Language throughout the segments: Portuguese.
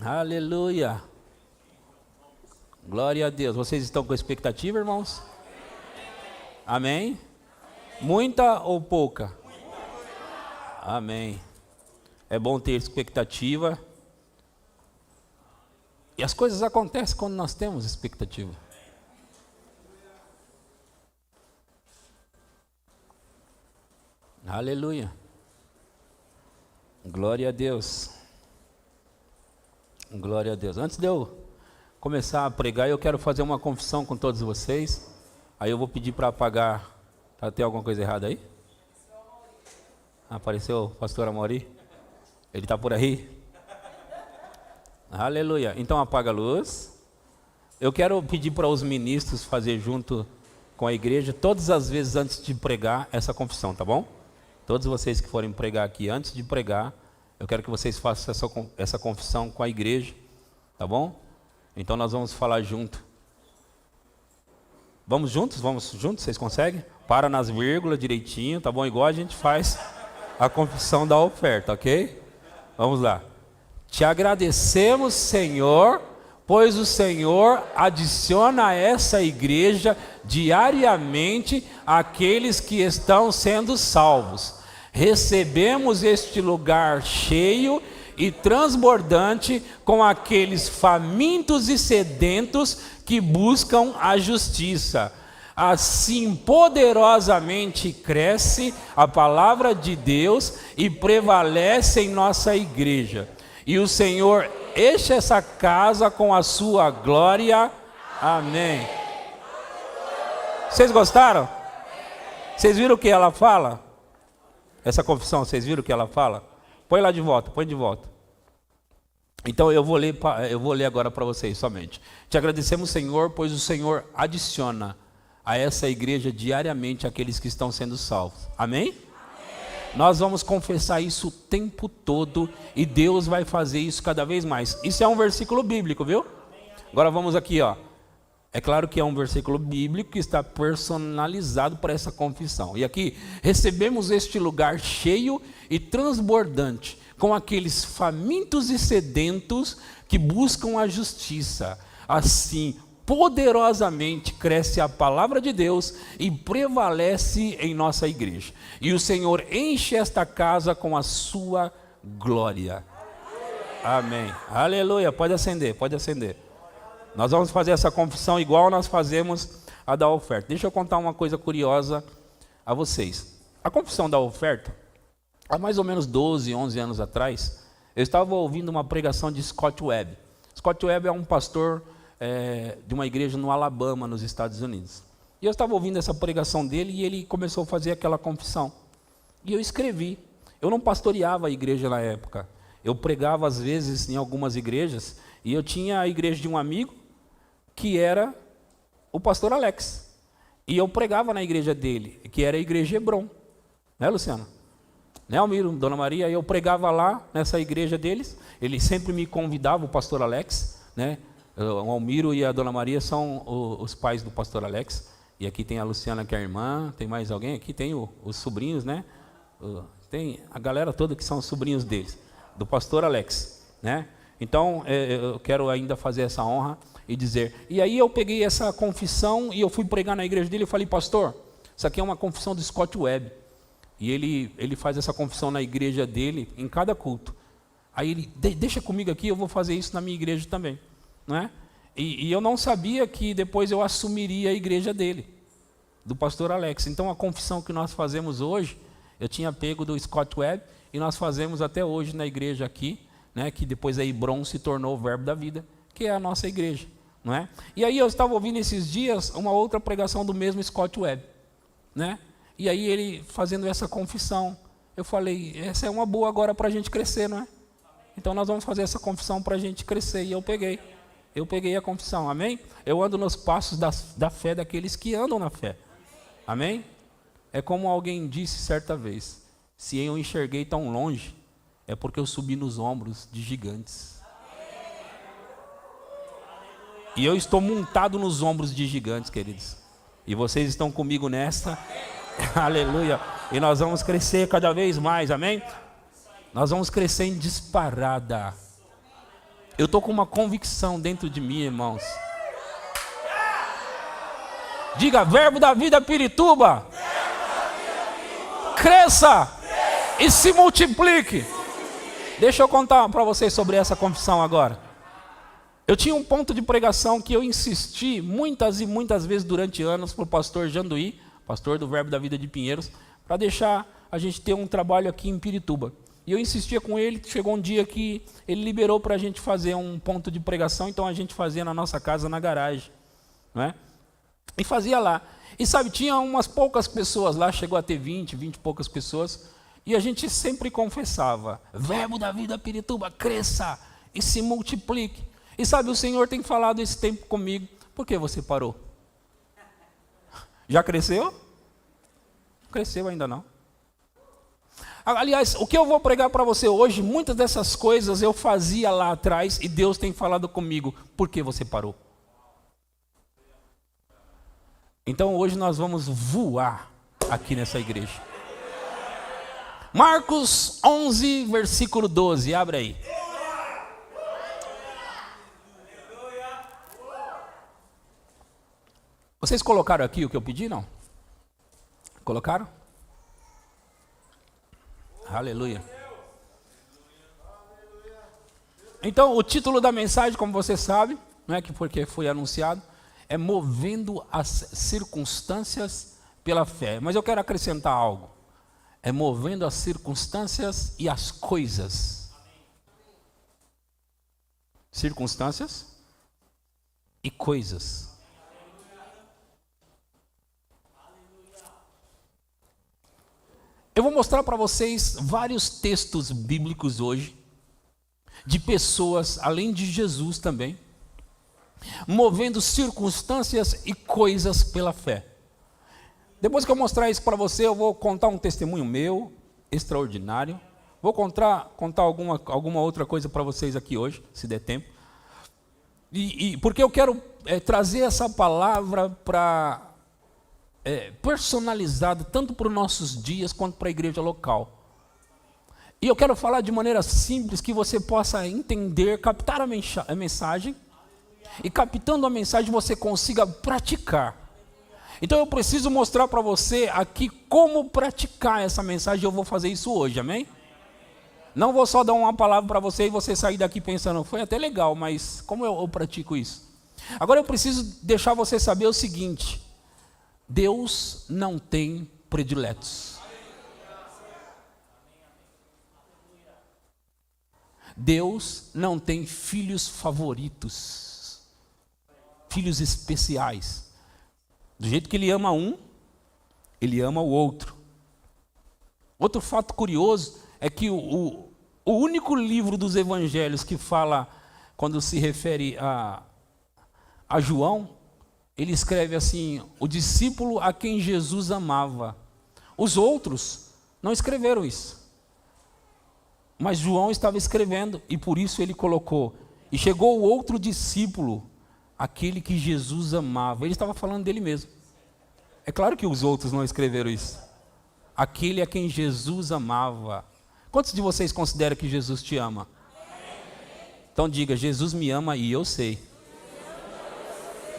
Aleluia. Glória a Deus. Vocês estão com expectativa, irmãos? Amém? Muita ou pouca? Amém. É bom ter expectativa. E as coisas acontecem quando nós temos expectativa. Aleluia. Glória a Deus. Glória a Deus. Antes de eu começar a pregar, eu quero fazer uma confissão com todos vocês. Aí eu vou pedir para apagar. Tem alguma coisa errada aí? Apareceu o pastor Amori? Ele está por aí? Aleluia. Então apaga a luz. Eu quero pedir para os ministros fazer junto com a igreja, todas as vezes antes de pregar, essa confissão, tá bom? Todos vocês que forem pregar aqui, antes de pregar, eu quero que vocês façam essa confissão com a igreja, tá bom? Então nós vamos falar junto. Vamos juntos? Vocês conseguem? Para nas vírgulas direitinho, tá bom? Igual a gente faz a confissão da oferta, ok? Vamos lá. Te agradecemos, Senhor, pois o Senhor adiciona a essa igreja diariamente aqueles que estão sendo salvos. Recebemos este lugar cheio e transbordante com aqueles famintos e sedentos que buscam a justiça. Assim poderosamente cresce a palavra de Deus e prevalece em nossa igreja. E o Senhor enche essa casa com a sua glória. Amém. Vocês gostaram? Vocês viram o que ela fala? Essa confissão, vocês viram o que ela fala? Põe lá de volta, põe de volta. Então eu vou ler agora para vocês somente. Te agradecemos, Senhor, pois o Senhor adiciona a essa igreja diariamente aqueles que estão sendo salvos. Amém? Nós vamos confessar isso o tempo todo e Deus vai fazer isso cada vez mais. Isso é um versículo bíblico, viu? Agora vamos aqui, ó. É claro que é um versículo bíblico que está personalizado para essa confissão. E aqui, recebemos este lugar cheio e transbordante com aqueles famintos e sedentos que buscam a justiça. Assim, poderosamente cresce a palavra de Deus e prevalece em nossa igreja. E o Senhor enche esta casa com a sua glória. Amém. Aleluia. Pode acender, pode acender. Nós vamos fazer essa confissão igual nós fazemos a da oferta. Deixa eu contar uma coisa curiosa a vocês. A confissão da oferta, há mais ou menos 12, 11 anos atrás, eu estava ouvindo uma pregação de Scott Webb. Scott Webb é um pastor de uma igreja no Alabama, nos Estados Unidos. E eu estava ouvindo essa pregação dele e ele começou a fazer aquela confissão. E eu escrevi. Eu não pastoreava a igreja na época. Eu pregava às vezes em algumas igrejas e eu tinha a igreja de um amigo que era o pastor Alex. E eu pregava na igreja dele, que era a igreja Hebron. Né, Luciano? Né, Almiro, Dona Maria? Eu pregava lá nessa igreja deles. Ele sempre me convidava, o pastor Alex, né? O Almiro e a Dona Maria são os pais do pastor Alex. E aqui tem a Luciana, que é a irmã. Tem mais alguém? Aqui tem os sobrinhos, né? Tem a galera toda que são os sobrinhos deles, do pastor Alex, né? Então, eu quero ainda fazer essa honra e dizer. E aí eu peguei essa confissão e eu fui pregar na igreja dele e falei, pastor, isso aqui é uma confissão do Scott Webb. E ele faz essa confissão na igreja dele, em cada culto. Aí ele, deixa comigo aqui, eu vou fazer isso na minha igreja também. Não é? E eu não sabia que depois eu assumiria a igreja dele, do pastor Alex. Então a confissão que nós fazemos hoje, eu tinha pego do Scott Webb e nós fazemos até hoje na igreja aqui, né, que depois a Hebron se tornou o Verbo da Vida, que é a nossa igreja. Não é? E aí eu estava ouvindo esses dias uma outra pregação do mesmo Scott Webb, né? E aí ele fazendo essa confissão, eu falei, essa é uma boa agora para a gente crescer, não é? Então nós vamos fazer essa confissão para a gente crescer. E eu peguei a confissão, amém? Eu ando nos passos da fé daqueles que andam na fé, amém? É como alguém disse certa vez, se eu enxerguei tão longe, é porque eu subi nos ombros de gigantes. E eu estou montado nos ombros de gigantes, queridos. E vocês estão comigo nesta, aleluia. E nós vamos crescer cada vez mais, amém? Nós vamos crescer em disparada. Eu estou com uma convicção dentro de mim, irmãos. Diga, verbo da vida Pirituba. Cresça e se multiplique. Deixa eu contar para vocês sobre essa confissão agora. Eu tinha um ponto de pregação que eu insisti muitas e muitas vezes durante anos para o pastor Janduí, pastor do Verbo da Vida de Pinheiros, para deixar a gente ter um trabalho aqui em Pirituba. E eu insistia com ele, chegou um dia que ele liberou para a gente fazer um ponto de pregação, então a gente fazia na nossa casa, na garagem, não é? E fazia lá. E sabe, tinha umas poucas pessoas lá, chegou a ter 20 e poucas pessoas, e a gente sempre confessava, Verbo da Vida Pirituba, cresça e se multiplique. E sabe, o Senhor tem falado esse tempo comigo, por que você parou? Já cresceu? Cresceu ainda não. Aliás, o que eu vou pregar para você hoje, muitas dessas coisas eu fazia lá atrás e Deus tem falado comigo, por que você parou? Então hoje nós vamos voar aqui nessa igreja. Marcos 11, versículo 12, abre aí. Vocês colocaram aqui o que eu pedi, não? Colocaram? Aleluia. Então, o título da mensagem, como você sabe, não é que porque foi anunciado, é movendo as circunstâncias pela fé. Mas eu quero acrescentar algo. É movendo as circunstâncias e as coisas. Circunstâncias e coisas. Eu vou mostrar para vocês vários textos bíblicos hoje, de pessoas, além de Jesus também, movendo circunstâncias e coisas pela fé. Depois que eu mostrar isso para você, eu vou contar um testemunho meu, extraordinário. Vou contar alguma outra coisa para vocês aqui hoje, se der tempo. Porque eu quero trazer essa palavra para... personalizada tanto para os nossos dias quanto para a igreja local. E eu quero falar de maneira simples que você possa entender, captar a mensagem e captando a mensagem você consiga praticar. Então eu preciso mostrar para você aqui como praticar essa mensagem. Eu vou fazer isso hoje, amém? Não vou só dar uma palavra para você e você sair daqui pensando, foi até legal, mas como eu pratico isso? Agora eu preciso deixar você saber o seguinte: Deus não tem prediletos. Deus não tem filhos favoritos, filhos especiais. Do jeito que Ele ama um, Ele ama o outro. Outro fato curioso é que o único livro dos evangelhos que fala, quando se refere a João, ele escreve assim, o discípulo a quem Jesus amava. Os outros não escreveram isso. Mas João estava escrevendo e por isso ele colocou. E chegou o outro discípulo, aquele que Jesus amava. Ele estava falando dele mesmo. É claro que os outros não escreveram isso. Aquele a quem Jesus amava. Quantos de vocês consideram que Jesus te ama? Então diga, Jesus me ama e eu sei.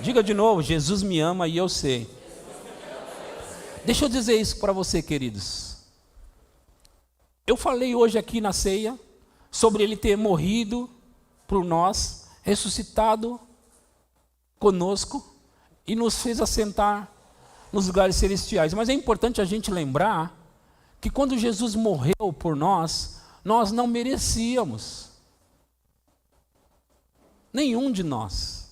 Diga de novo, Jesus me ama e eu sei. Deixa eu dizer isso para você, queridos. Eu falei hoje aqui na ceia sobre Ele ter morrido por nós, ressuscitado conosco e nos fez assentar nos lugares celestiais. Mas é importante a gente lembrar que quando Jesus morreu por nós, nós não merecíamos. Nenhum de nós.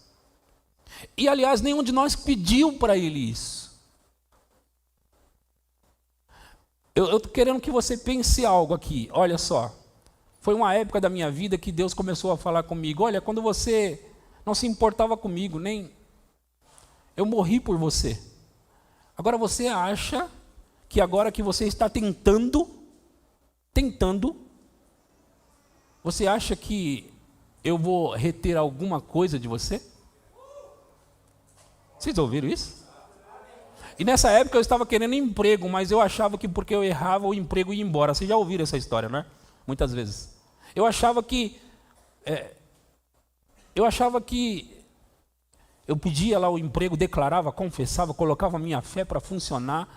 E aliás, nenhum de nós pediu para Ele isso. Eu estou querendo que você pense algo aqui. Olha só, foi uma época da minha vida que Deus começou a falar comigo. Olha, quando você não se importava comigo, nem eu morri por você. Agora você acha que agora que você está tentando, você acha que eu vou reter alguma coisa de você? Vocês ouviram isso? E nessa época eu estava querendo emprego, mas eu achava que porque eu errava o emprego ia embora. Vocês já ouviram essa história, né? Muitas vezes. Eu achava que Eu achava que eu pedia lá o emprego, declarava, confessava, colocava a minha fé para funcionar,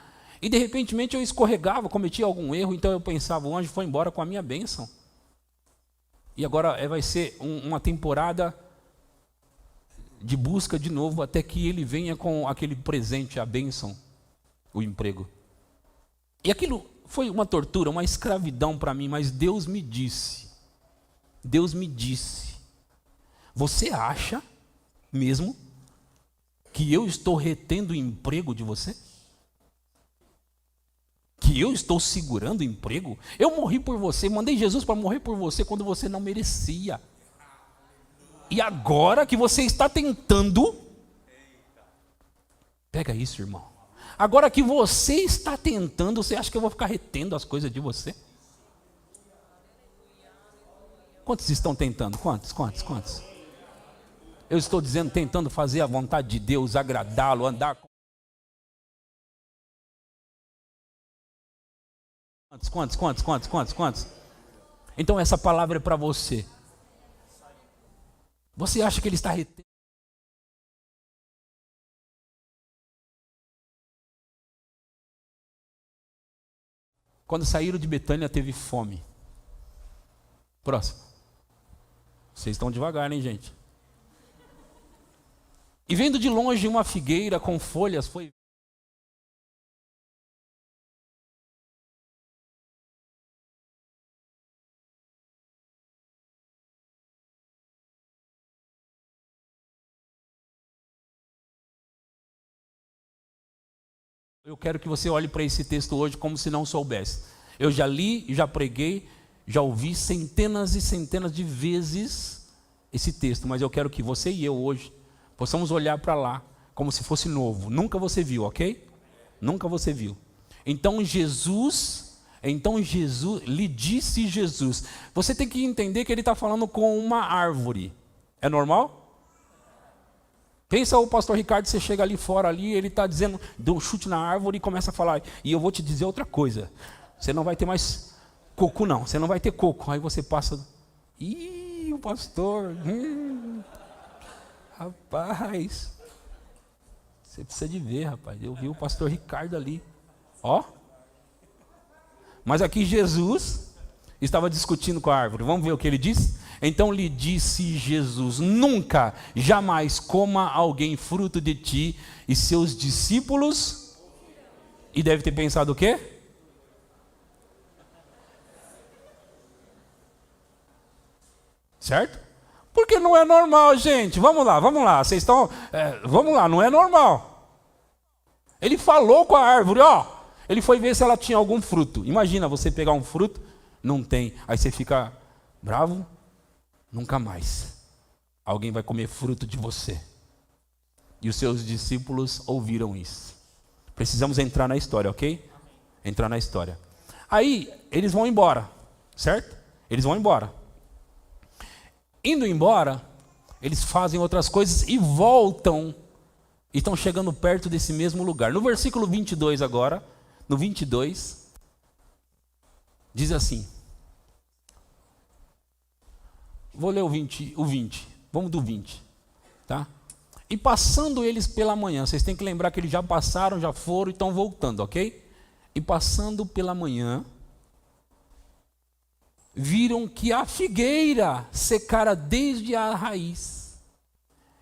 e de repente eu escorregava, cometia algum erro, então eu pensava, o anjo foi embora com a minha bênção. E agora vai ser uma temporada de busca de novo, até que ele venha com aquele presente, a bênção, o emprego. E aquilo foi uma tortura, uma escravidão para mim, mas Deus me disse, você acha mesmo que eu estou retendo o emprego de você? Que eu estou segurando o emprego? Eu morri por você, mandei Jesus para morrer por você quando você não merecia. E agora que você está tentando, pega isso, irmão. Agora que você está tentando, você acha que eu vou ficar retendo as coisas de você? Quantos estão tentando? Quantos? Eu estou dizendo, tentando fazer a vontade de Deus, agradá-lo, andar com... Quantos? Então essa palavra é para você. Você acha que ele está retendo? Quando saíram de Betânia, teve fome. Próximo. Vocês estão devagar, hein, gente? E vendo de longe uma figueira com folhas, foi... Eu quero que você olhe para esse texto hoje como se não soubesse. Eu já li, já preguei, já ouvi centenas e centenas de vezes esse texto, mas eu quero que você e eu hoje possamos olhar para lá como se fosse novo. Nunca você viu, ok? Nunca você viu. Então Jesus, lhe disse Jesus. Você tem que entender que ele está falando com uma árvore. É normal? Pensa o pastor Ricardo, você chega ali fora, ali, ele está dizendo, deu um chute na árvore e começa a falar, e eu vou te dizer outra coisa, você não vai ter mais coco não, você não vai ter coco. Aí você passa, o pastor, rapaz, você precisa de ver, rapaz, eu vi o pastor Ricardo ali, ó. Mas aqui Jesus estava discutindo com a árvore, vamos ver o que ele disse? Então lhe disse Jesus, nunca, jamais coma alguém fruto de ti. E seus discípulos, e deve ter pensado o quê? Certo? Porque não é normal, gente. Vamos lá, vocês estão, vamos lá, não é normal. Ele falou com a árvore, ó. Ele foi ver se ela tinha algum fruto. Imagina você pegar um fruto, não tem. Aí você fica bravo. Nunca mais alguém vai comer fruto de você. E os seus discípulos ouviram isso. Precisamos entrar na história, ok? Entrar na história. Aí, eles vão embora, certo? Eles vão embora. Indo embora, eles fazem outras coisas e voltam. E estão chegando perto desse mesmo lugar. No versículo 22 agora, no 22, diz assim. Vou ler o 20, vamos do 20, tá? E passando eles pela manhã, vocês têm que lembrar que eles já passaram, já foram e estão voltando, ok? E passando pela manhã, viram que a figueira secara desde a raiz.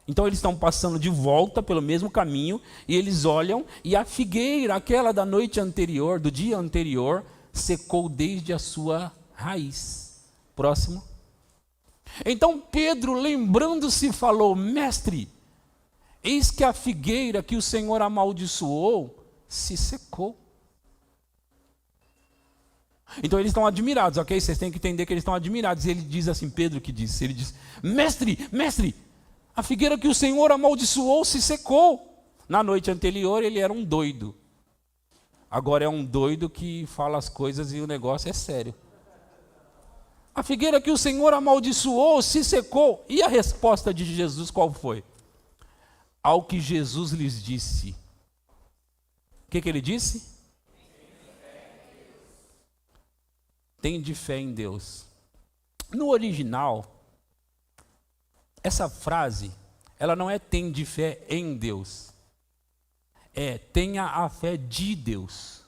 Então eles estão passando de volta pelo mesmo caminho, e eles olham, e a figueira, aquela da noite anterior, do dia anterior, secou desde a sua raiz. Próximo. Então Pedro, lembrando-se, falou, mestre, eis que a figueira que o Senhor amaldiçoou se secou. Então eles estão admirados, ok? Vocês têm que entender que eles estão admirados. E ele diz assim, Pedro que disse, ele diz, mestre, a figueira que o Senhor amaldiçoou se secou. Na noite anterior ele era um doido. Agora é um doido que fala as coisas e o negócio é sério. A figueira que o Senhor amaldiçoou se secou. E a resposta de Jesus qual foi? Ao que Jesus lhes disse. O que ele disse? Tende fé em Deus. No original, essa frase, ela não é tem de fé em Deus. É tenha a fé de Deus.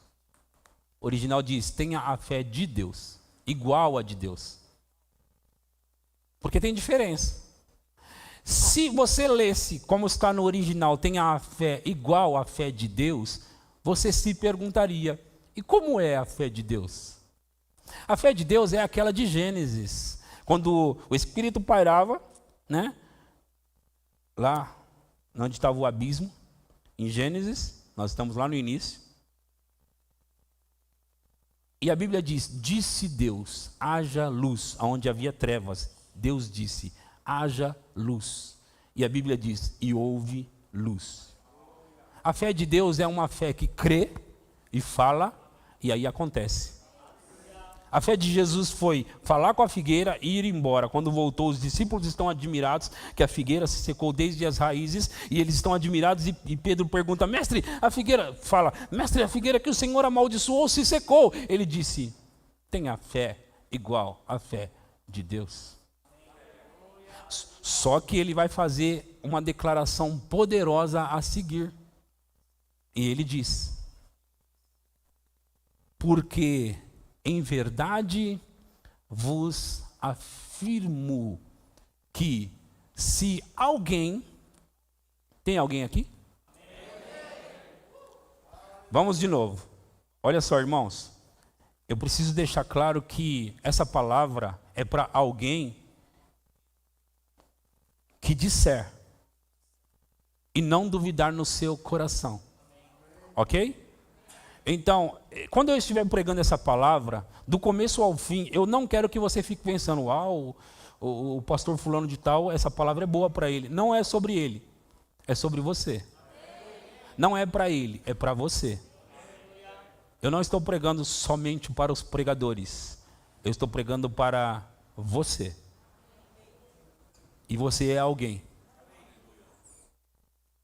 O original diz, tenha a fé de Deus, igual a de Deus. Porque tem diferença. Se você lesse, como está no original, tenha a fé igual à fé de Deus, você se perguntaria, e como é a fé de Deus? A fé de Deus é aquela de Gênesis, quando o Espírito pairava, né? Lá onde estava o abismo, em Gênesis, nós estamos lá no início. E a Bíblia diz, disse Deus, haja luz, onde havia trevas. Deus disse, haja luz. E a Bíblia diz, e houve luz. A fé de Deus é uma fé que crê e fala, e aí acontece. A fé de Jesus foi falar com a figueira e ir embora. Quando voltou, os discípulos estão admirados que a figueira se secou desde as raízes, e eles estão admirados, e Pedro pergunta, mestre, a figueira, fala, mestre, a figueira que o Senhor amaldiçoou se secou. Ele disse, tenha fé igual à fé de Deus. Só que ele vai fazer uma declaração poderosa a seguir. E ele diz, porque em verdade vos afirmo que se alguém... Tem alguém aqui? Vamos de novo. Olha só, irmãos. Eu preciso deixar claro que essa palavra é para alguém que disser e não duvidar no seu coração. Ok? Então, quando eu estiver pregando essa palavra, do começo ao fim, eu não quero que você fique pensando, uau, o pastor fulano de tal, essa palavra é boa para ele. Não é sobre ele, é sobre você. Não é para ele, é para você. Eu não estou pregando somente para os pregadores, eu estou pregando para você. E você é alguém.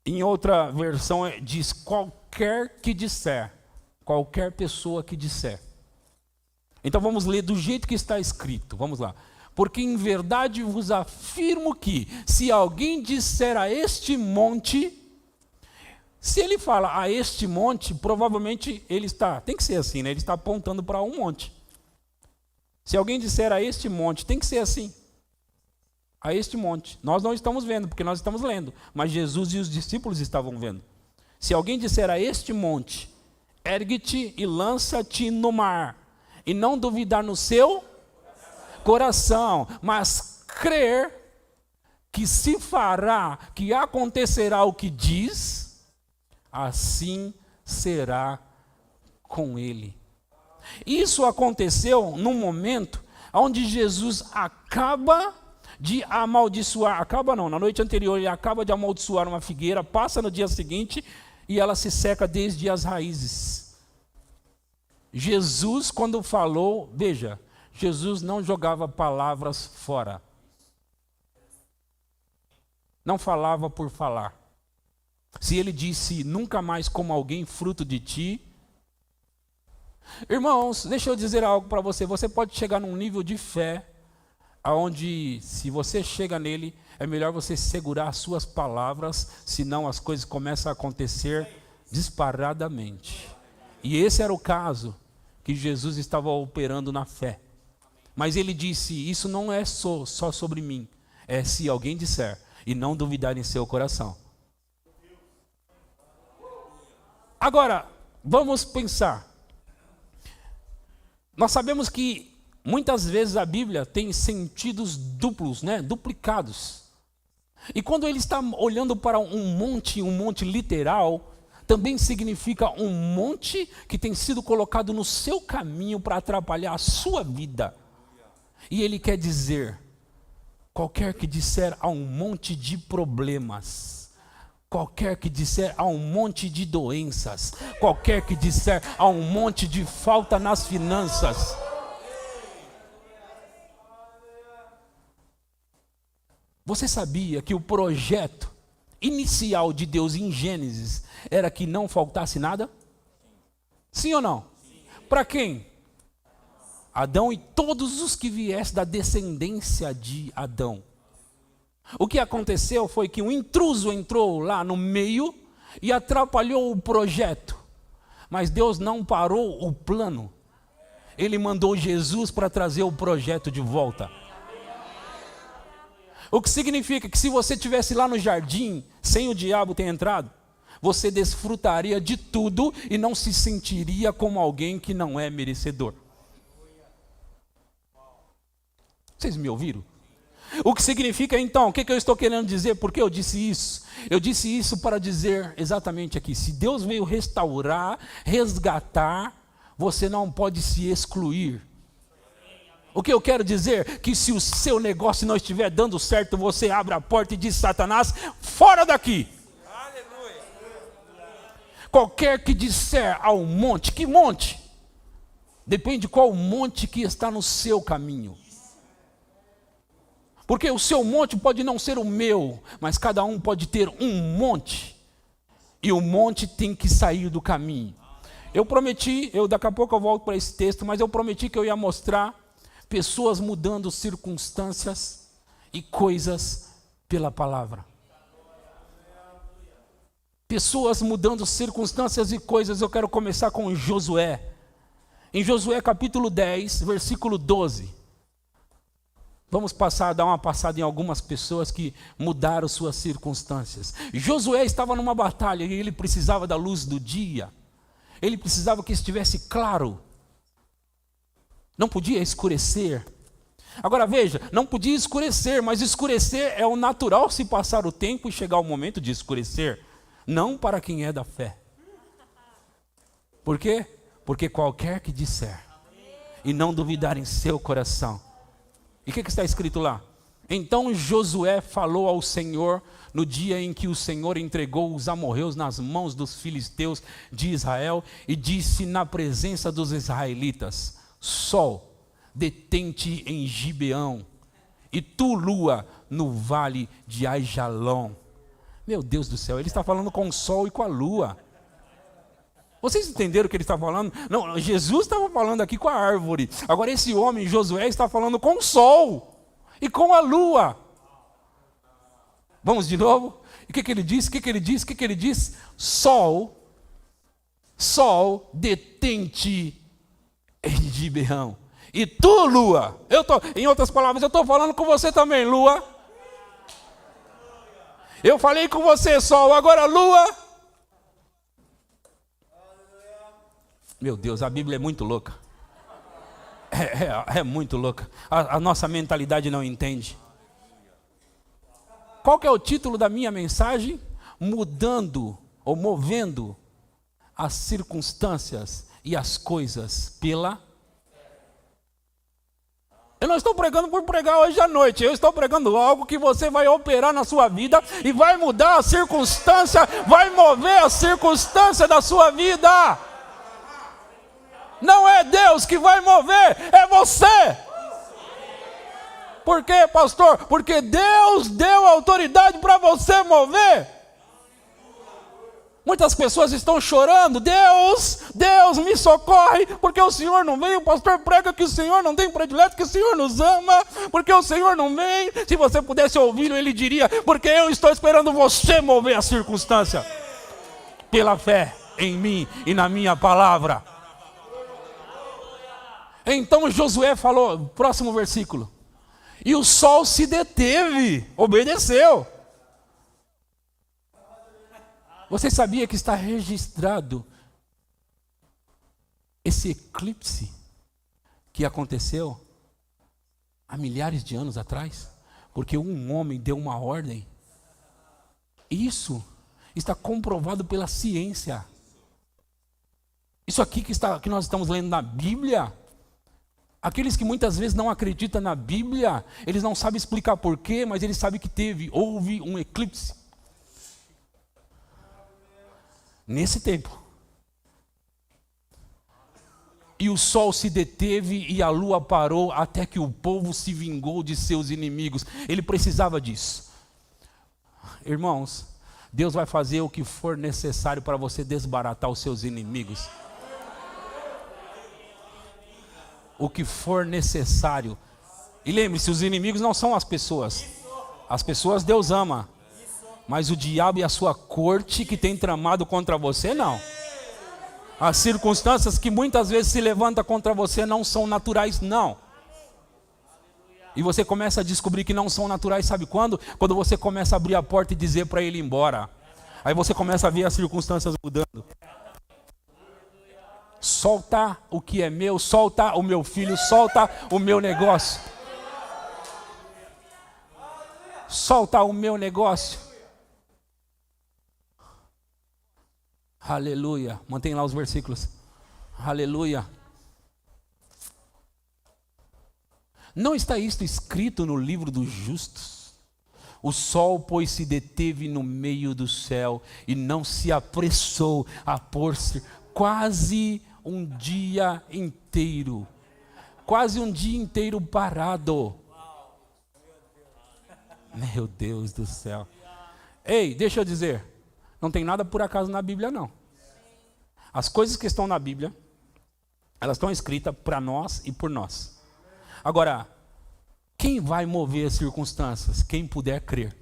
Em outra versão diz, qualquer que disser. Qualquer pessoa que disser. Então vamos ler do jeito que está escrito. Vamos lá. Porque em verdade vos afirmo que, se alguém disser a este monte, se ele fala a este monte, provavelmente ele está, tem que ser assim, né? Ele está apontando para um monte. Se alguém disser a este monte, tem que ser assim. A este monte. Nós não estamos vendo, porque nós estamos lendo. Mas Jesus e os discípulos estavam vendo. Se alguém disser a este monte, ergue-te e lança-te no mar, e não duvidar no seu coração, mas crer que se fará, que acontecerá o que diz, assim será com ele. Isso aconteceu num momento onde Jesus acaba de amaldiçoar, na noite anterior ele acaba de amaldiçoar uma figueira, passa no dia seguinte e ela se seca desde as raízes. Jesus, quando falou, veja, Jesus não jogava palavras fora. Não falava por falar. Se ele disse, nunca mais como alguém fruto de ti. Irmãos, deixa eu dizer algo para você. Você pode chegar num nível de fé, onde se você chega nele, é melhor você segurar as suas palavras, senão as coisas começam a acontecer disparadamente. E esse era o caso que Jesus estava operando na fé. Mas ele disse, isso não é só sobre mim, é se alguém disser e não duvidar em seu coração. Agora, vamos pensar. Nós sabemos que muitas vezes a Bíblia tem sentidos duplos, né? Duplicados. E quando ele está olhando para um monte literal, também significa um monte que tem sido colocado no seu caminho para atrapalhar a sua vida. E ele quer dizer, qualquer que disser a um monte de problemas, qualquer que disser a um monte de doenças, qualquer que disser a um monte de falta nas finanças, você sabia que o projeto inicial de Deus em Gênesis era que não faltasse nada? Sim ou não? Para quem? Adão e todos os que viessem da descendência de Adão. O que aconteceu foi que um intruso entrou lá no meio e atrapalhou o projeto. Mas Deus não parou o plano. Ele mandou Jesus para trazer o projeto de volta. O que significa que se você estivesse lá no jardim, sem o diabo ter entrado, você desfrutaria de tudo e não se sentiria como alguém que não é merecedor. Vocês me ouviram? O que significa então, o que eu estou querendo dizer? Por que eu disse isso? Eu disse isso para dizer exatamente aqui, se Deus veio restaurar, resgatar, você não pode se excluir. O que eu quero dizer? Que se o seu negócio não estiver dando certo, você abre a porta e diz: Satanás, fora daqui. Aleluia. Qualquer que disser ao monte, que monte? Depende qual monte que está no seu caminho. Porque o seu monte pode não ser o meu, mas cada um pode ter um monte. E o monte tem que sair do caminho. Eu prometi, daqui a pouco eu volto para esse texto, mas eu prometi que eu ia mostrar pessoas mudando circunstâncias e coisas pela palavra. Pessoas mudando circunstâncias e coisas. Eu quero começar com Josué. Em Josué capítulo 10, versículo 12. Vamos dar uma passada em algumas pessoas que mudaram suas circunstâncias. Josué estava numa batalha e ele precisava da luz do dia. Ele precisava que estivesse claro. Não podia escurecer. Agora veja, não podia escurecer, mas escurecer é o natural se passar o tempo e chegar o momento de escurecer. Não para quem é da fé. Por quê? Porque qualquer que disser e não duvidar em seu coração. E o que está escrito lá? Então Josué falou ao Senhor no dia em que o Senhor entregou os amorreus nas mãos dos filisteus de Israel e disse na presença dos israelitas: Sol, detente em Gibeão, e tu, lua, no vale de Aijalon. Meu Deus do céu, ele está falando com o sol e com a lua. Vocês entenderam o que ele está falando? Não, Jesus estava falando aqui com a árvore. Agora esse homem, Josué, está falando com o sol e com a lua. Vamos de novo? E o que ele diz? O que ele diz? O que ele diz? Sol, detente em Gibeão. E tu, lua, em outras palavras, eu estou falando com você também, lua. Eu falei com você, sol, agora lua. Meu Deus, a Bíblia é muito louca. É muito louca. A nossa mentalidade não entende. Qual que é o título da minha mensagem? Mudando ou movendo as circunstâncias e as coisas pela... Eu não estou pregando por pregar hoje à noite. Eu estou pregando algo que você vai operar na sua vida e vai mudar a circunstância, vai mover a circunstância da sua vida. Não é Deus que vai mover, é você. Por quê, pastor? Porque Deus deu autoridade para você mover. Muitas pessoas estão chorando: Deus me socorre, porque o Senhor não vem. O pastor prega que o Senhor não tem predileto, que o Senhor nos ama, porque o Senhor não vem. Se você pudesse ouvi-lo, ele diria: porque eu estou esperando você mover a circunstância, pela fé em mim e na minha palavra. Então Josué falou, próximo versículo, e o sol se deteve, obedeceu. Você sabia que está registrado esse eclipse que aconteceu há milhares de anos atrás? Porque um homem deu uma ordem. Isso está comprovado pela ciência. Isso aqui que nós estamos lendo na Bíblia. Aqueles que muitas vezes não acreditam na Bíblia, eles não sabem explicar porquê, mas eles sabem que houve um eclipse. Nesse tempo. E o sol se deteve e a lua parou até que o povo se vingou de seus inimigos. Ele precisava disso. Irmãos, Deus vai fazer o que for necessário para você desbaratar os seus inimigos. O que for necessário. E lembre-se, os inimigos não são as pessoas. As pessoas Deus ama, mas o diabo e a sua corte que tem tramado contra você, não. As circunstâncias que muitas vezes se levantam contra você não são naturais, não. E você começa a descobrir que não são naturais, sabe quando? Quando você começa a abrir a porta e dizer para ele ir embora. Aí você começa a ver as circunstâncias mudando. Solta o que é meu, solta o meu filho, solta o meu negócio. Solta o meu negócio. Aleluia. Mantém lá os versículos. Aleluia. Não está isto escrito no livro dos justos? O sol, pois, se deteve no meio do céu e não se apressou a pôr-se quase um dia inteiro. Quase um dia inteiro parado. Meu Deus do céu. Ei, deixa eu dizer. Não tem nada por acaso na Bíblia, não. As coisas que estão na Bíblia, elas estão escritas para nós e por nós. Agora, quem vai mover as circunstâncias? Quem puder crer.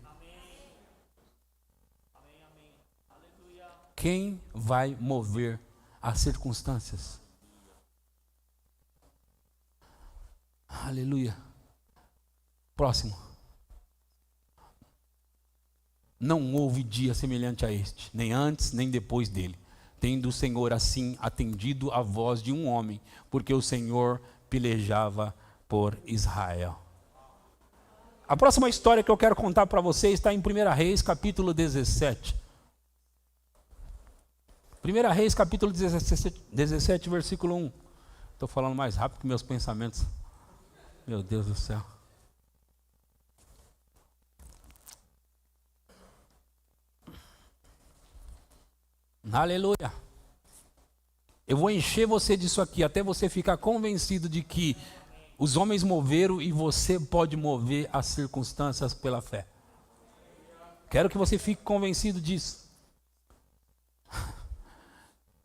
Quem vai mover as circunstâncias? Aleluia. Próximo. Não houve dia semelhante a este, nem antes, nem depois dele, tendo o Senhor assim atendido a voz de um homem, porque o Senhor pelejava por Israel. A próxima história que eu quero contar para você está em 1 Reis, capítulo 17. 1 Reis, capítulo 17, versículo 1. Estou falando mais rápido que meus pensamentos. Meu Deus do céu. Aleluia. Eu vou encher você disso aqui, até você ficar convencido de que os homens moveram e você pode mover as circunstâncias pela fé. Quero que você fique convencido disso.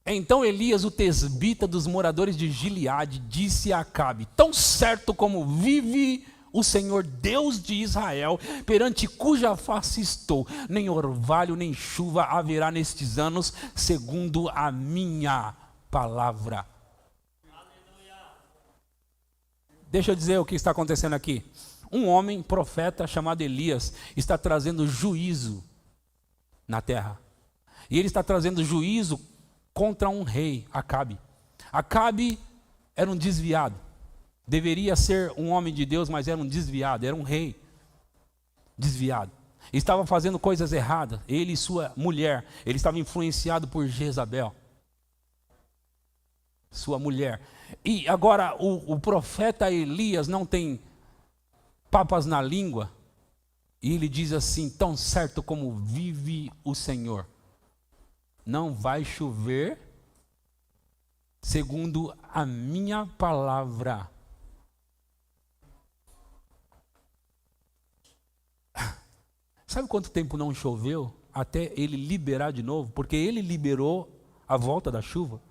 Então Elias, o tesbita dos moradores de Gileade, disse a Acabe: tão certo como vive o Senhor Deus de Israel, perante cuja face estou, nem orvalho nem chuva haverá nestes anos, segundo a minha palavra. Deixa eu dizer o que está acontecendo aqui. Um homem, profeta, chamado Elias, está trazendo juízo na terra. E ele está trazendo juízo contra um rei, Acabe. Acabe era um desviado. Deveria ser um homem de Deus, mas era um desviado, era um rei desviado. Estava fazendo coisas erradas, ele e sua mulher. Ele estava influenciado por Jezabel, sua mulher. E agora o profeta Elias não tem papas na língua, e ele diz assim: tão certo como vive o Senhor, não vai chover segundo a minha palavra. Sabe quanto tempo não choveu até ele liberar de novo? Porque ele liberou a volta da chuva.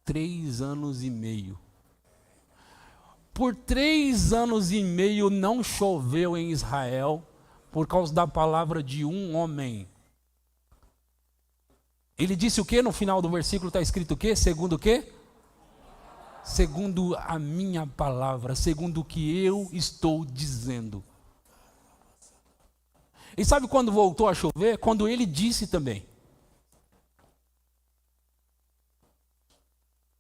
3 anos e meio. Por 3 anos e meio não choveu em Israel por causa da palavra de um homem. Ele disse o que? No final do versículo está escrito o quê? Segundo o quê? Segundo a minha palavra, segundo o que eu estou dizendo. E sabe quando voltou a chover? Quando ele disse também.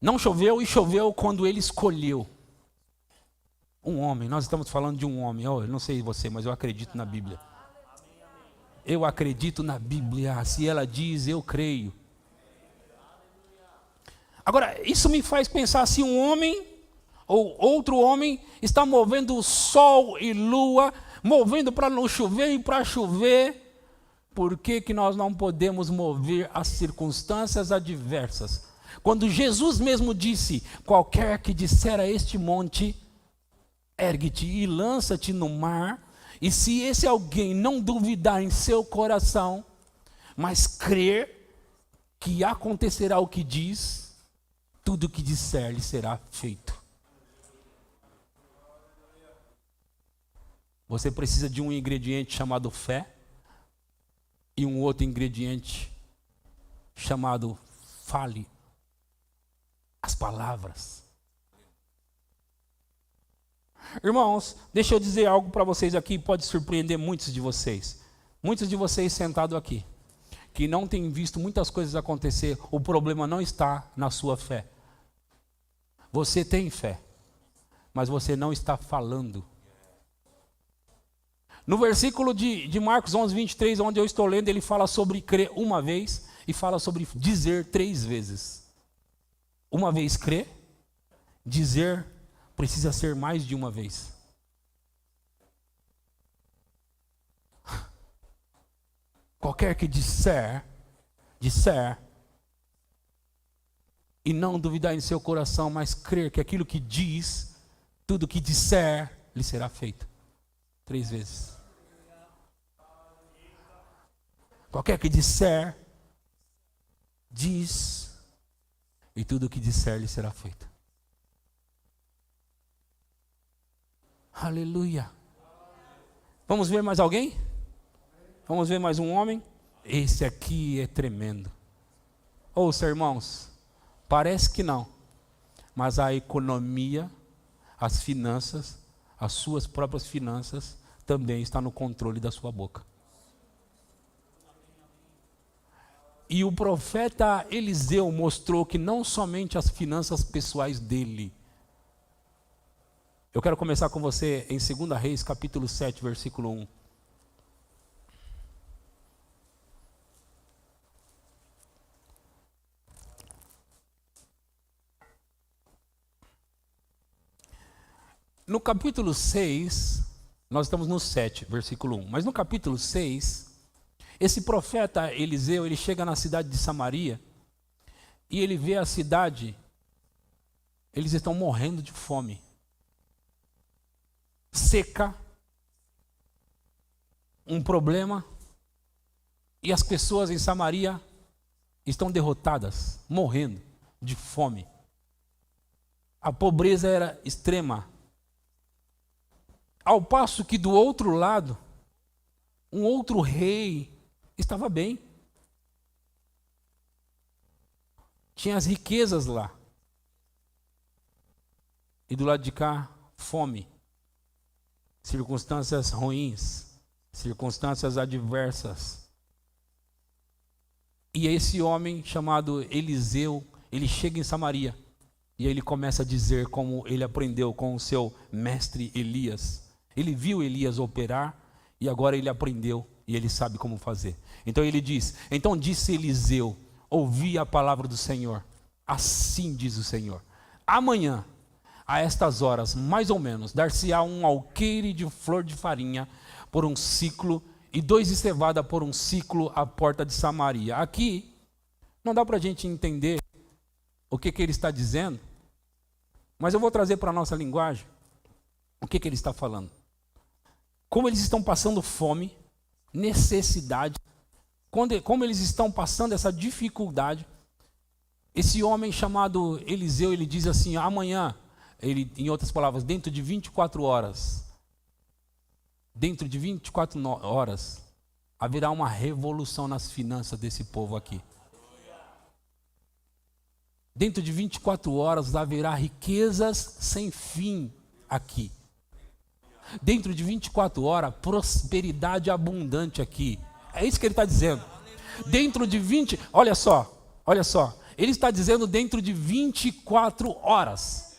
Não choveu, e choveu quando ele escolheu. Um homem, nós estamos falando de um homem. Eu não sei você, mas eu acredito na Bíblia. Eu acredito na Bíblia. Se ela diz, eu creio. Agora, isso me faz pensar se um homem ou outro homem está movendo o sol e lua, movendo para não chover e para chover, por que que nós não podemos mover as circunstâncias adversas? Quando Jesus mesmo disse: qualquer que disser a este monte, ergue-te e lança-te no mar, e se esse alguém não duvidar em seu coração, mas crer que acontecerá o que diz, tudo o que disser lhe será feito. Você precisa de um ingrediente chamado fé e um outro ingrediente chamado fale as palavras. Irmãos, deixa eu dizer algo para vocês aqui, pode surpreender muitos de vocês. Muitos de vocês sentados aqui, que não têm visto muitas coisas acontecer, o problema não está na sua fé. Você tem fé, mas você não está falando. No versículo de Marcos 11, 23, onde eu estou lendo, ele fala sobre crer uma vez e fala sobre dizer 3 vezes. Uma vez crer, dizer precisa ser mais de uma vez. Qualquer que disser, e não duvidar em seu coração, mas crer que aquilo que diz, tudo que disser, lhe será feito. 3 vezes. Qualquer que disser, diz, e tudo que disser lhe será feito. Aleluia. Vamos ver mais alguém? Vamos ver mais um homem? Esse aqui é tremendo. Ouça, irmãos, parece que não, mas a economia, as finanças, as suas próprias finanças, também está no controle da sua boca. E o profeta Eliseu mostrou que não somente as finanças pessoais dele. Eu quero começar com você em 2 Reis, capítulo 7, versículo 1. No capítulo 6, nós estamos no 7, versículo 1. Mas no capítulo 6, esse profeta Eliseu, ele chega na cidade de Samaria e ele vê a cidade, eles estão morrendo de fome. Seca, um problema, e as pessoas em Samaria estão derrotadas, morrendo de fome. A pobreza era extrema. Ao passo que do outro lado, um outro rei estava bem. Tinha as riquezas lá. E do lado de cá, fome. Circunstâncias ruins, circunstâncias adversas. E esse homem chamado Eliseu, ele chega em Samaria. E ele começa a dizer como ele aprendeu com o seu mestre Elias. Ele viu Elias operar e agora ele aprendeu e ele sabe como fazer. Então ele diz, então disse Eliseu, ouvi a palavra do Senhor. Assim diz o Senhor. Amanhã, a estas horas, mais ou menos, dar-se-á um alqueire de flor de farinha por um ciclo e 2 de cevada por um ciclo à porta de Samaria. Aqui, não dá para a gente entender o que ele está dizendo, mas eu vou trazer para a nossa linguagem o que ele está falando. Como eles estão passando fome, necessidade, como eles estão passando essa dificuldade, esse homem chamado Eliseu, ele diz assim, amanhã, ele, em outras palavras, dentro de 24 horas, haverá uma revolução nas finanças desse povo aqui. Dentro de 24 horas haverá riquezas sem fim aqui. Dentro de 24 horas, prosperidade abundante aqui. É isso que ele está dizendo. Dentro de olha só. Ele está dizendo dentro de 24 horas.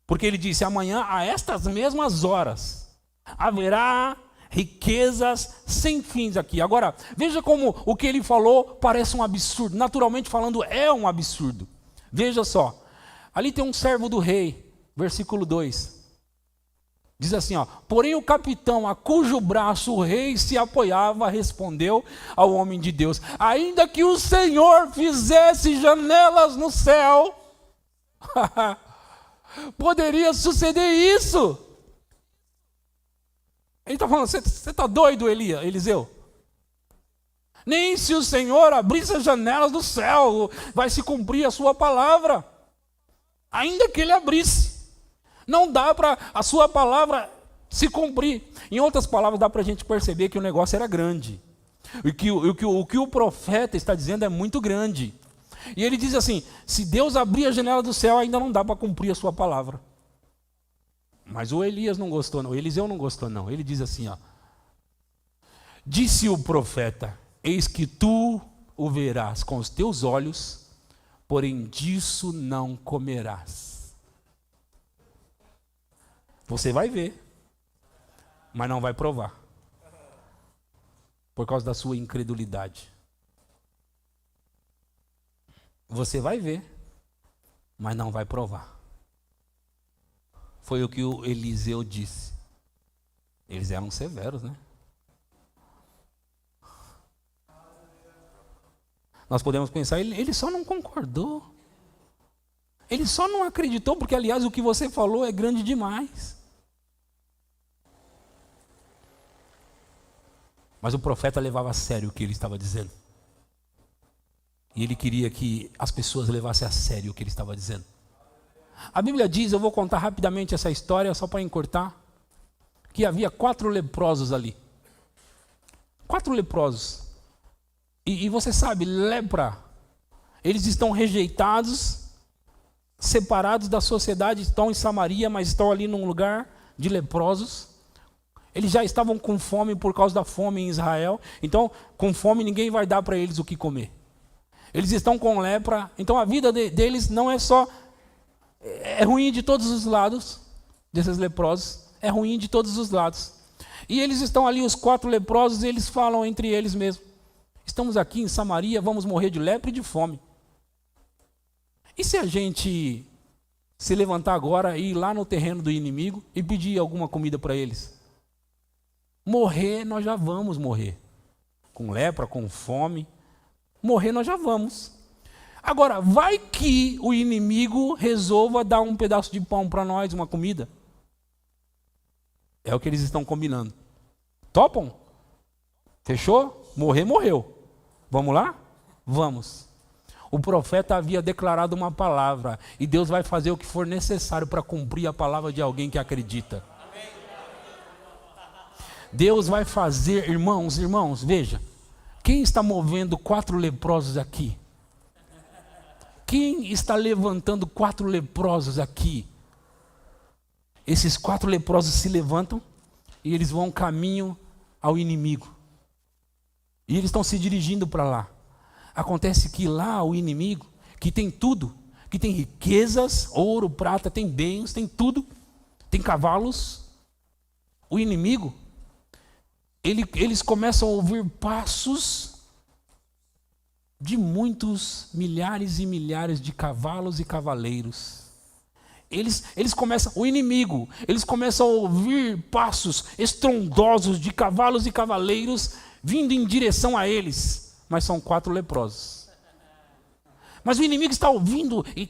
Porque ele disse, amanhã, a estas mesmas horas, haverá riquezas sem fins aqui. Agora, veja como o que ele falou parece um absurdo. Naturalmente falando, é um absurdo. Veja só. Ali tem um servo do rei, versículo 2. Diz assim, porém o capitão a cujo braço o rei se apoiava respondeu ao homem de Deus, ainda que o Senhor fizesse janelas no céu, poderia suceder isso. Ele está falando, você está doido, Eliseu? Nem se o Senhor abrisse as janelas do céu, vai se cumprir a sua palavra. Ainda que ele abrisse. Não dá para a sua palavra se cumprir. Em outras palavras, dá para a gente perceber que o negócio era grande. O que o profeta está dizendo é muito grande. E ele diz assim: se Deus abrir a janela do céu, ainda não dá para cumprir a sua palavra. Mas o Elias não gostou, não. O Eliseu não gostou, não. Ele diz assim, ó: disse o profeta: eis que tu o verás com os teus olhos, porém disso não comerás. Você vai ver, mas não vai provar, por causa da sua incredulidade. Você vai ver, mas não vai provar. Foi o que o Eliseu disse. Eles eram severos, né? Nós podemos pensar, ele só não concordou. Ele só não acreditou, porque, aliás, o que você falou é grande demais. Mas o profeta levava a sério o que ele estava dizendo. E ele queria que as pessoas levassem a sério o que ele estava dizendo. A Bíblia diz, eu vou contar rapidamente essa história, só para encurtar, que havia 4 leprosos ali. 4 leprosos. E você sabe, lepra, eles estão rejeitados, separados da sociedade, estão em Samaria, mas estão ali num lugar de leprosos. Eles já estavam com fome por causa da fome em Israel. Então, com fome, ninguém vai dar para eles o que comer. Eles estão com lepra. Então, a vida deles não é só... É ruim de todos os lados, desses leprosos. É ruim de todos os lados. E eles estão ali, os 4 leprosos, e eles falam entre eles mesmos: estamos aqui em Samaria, vamos morrer de lepra e de fome. E se a gente se levantar agora e ir lá no terreno do inimigo e pedir alguma comida para eles? Morrer, nós já vamos morrer. Com lepra, com fome. Morrer, nós já vamos. Agora, vai que o inimigo resolva dar um pedaço de pão para nós, uma comida. É o que eles estão combinando. Topam? Fechou? Morrer, morreu. Vamos lá? Vamos. O profeta havia declarado uma palavra, e Deus vai fazer o que for necessário para cumprir a palavra de alguém que acredita. Deus vai fazer, irmãos, veja, quem está movendo 4 leprosos aqui? Quem está levantando 4 leprosos aqui? Esses 4 leprosos se levantam e eles vão caminho ao inimigo. E eles estão se dirigindo para lá. Acontece que lá o inimigo, que tem tudo, que tem riquezas, ouro, prata, tem bens, tem tudo, tem cavalos. O inimigo, eles começam a ouvir passos de muitos milhares e milhares de cavalos e cavaleiros. Eles começam, o inimigo, eles começam a ouvir passos estrondosos de cavalos e cavaleiros vindo em direção a eles, mas são 4 leprosos. Mas o inimigo está ouvindo e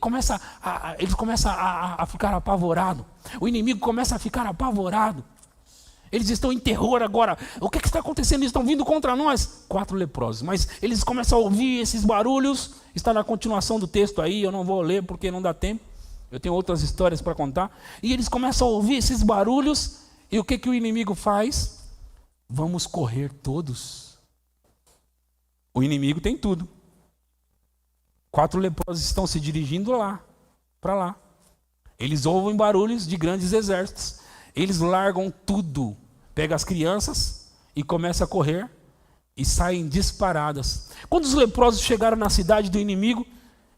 eles começam a ficar apavorado. O inimigo começa a ficar apavorado. Eles estão em terror agora. O que está acontecendo? Eles estão vindo contra nós. 4 leprosos. Mas eles começam a ouvir esses barulhos. Está na continuação do texto aí. Eu não vou ler porque não dá tempo. Eu tenho outras histórias para contar. E eles começam a ouvir esses barulhos. E o que o inimigo faz? Vamos correr todos. O inimigo tem tudo. 4 leprosos estão se dirigindo para lá. Eles ouvem barulhos de grandes exércitos. Eles largam tudo. Pegam as crianças e começam a correr e saem disparadas. Quando os leprosos chegaram na cidade do inimigo,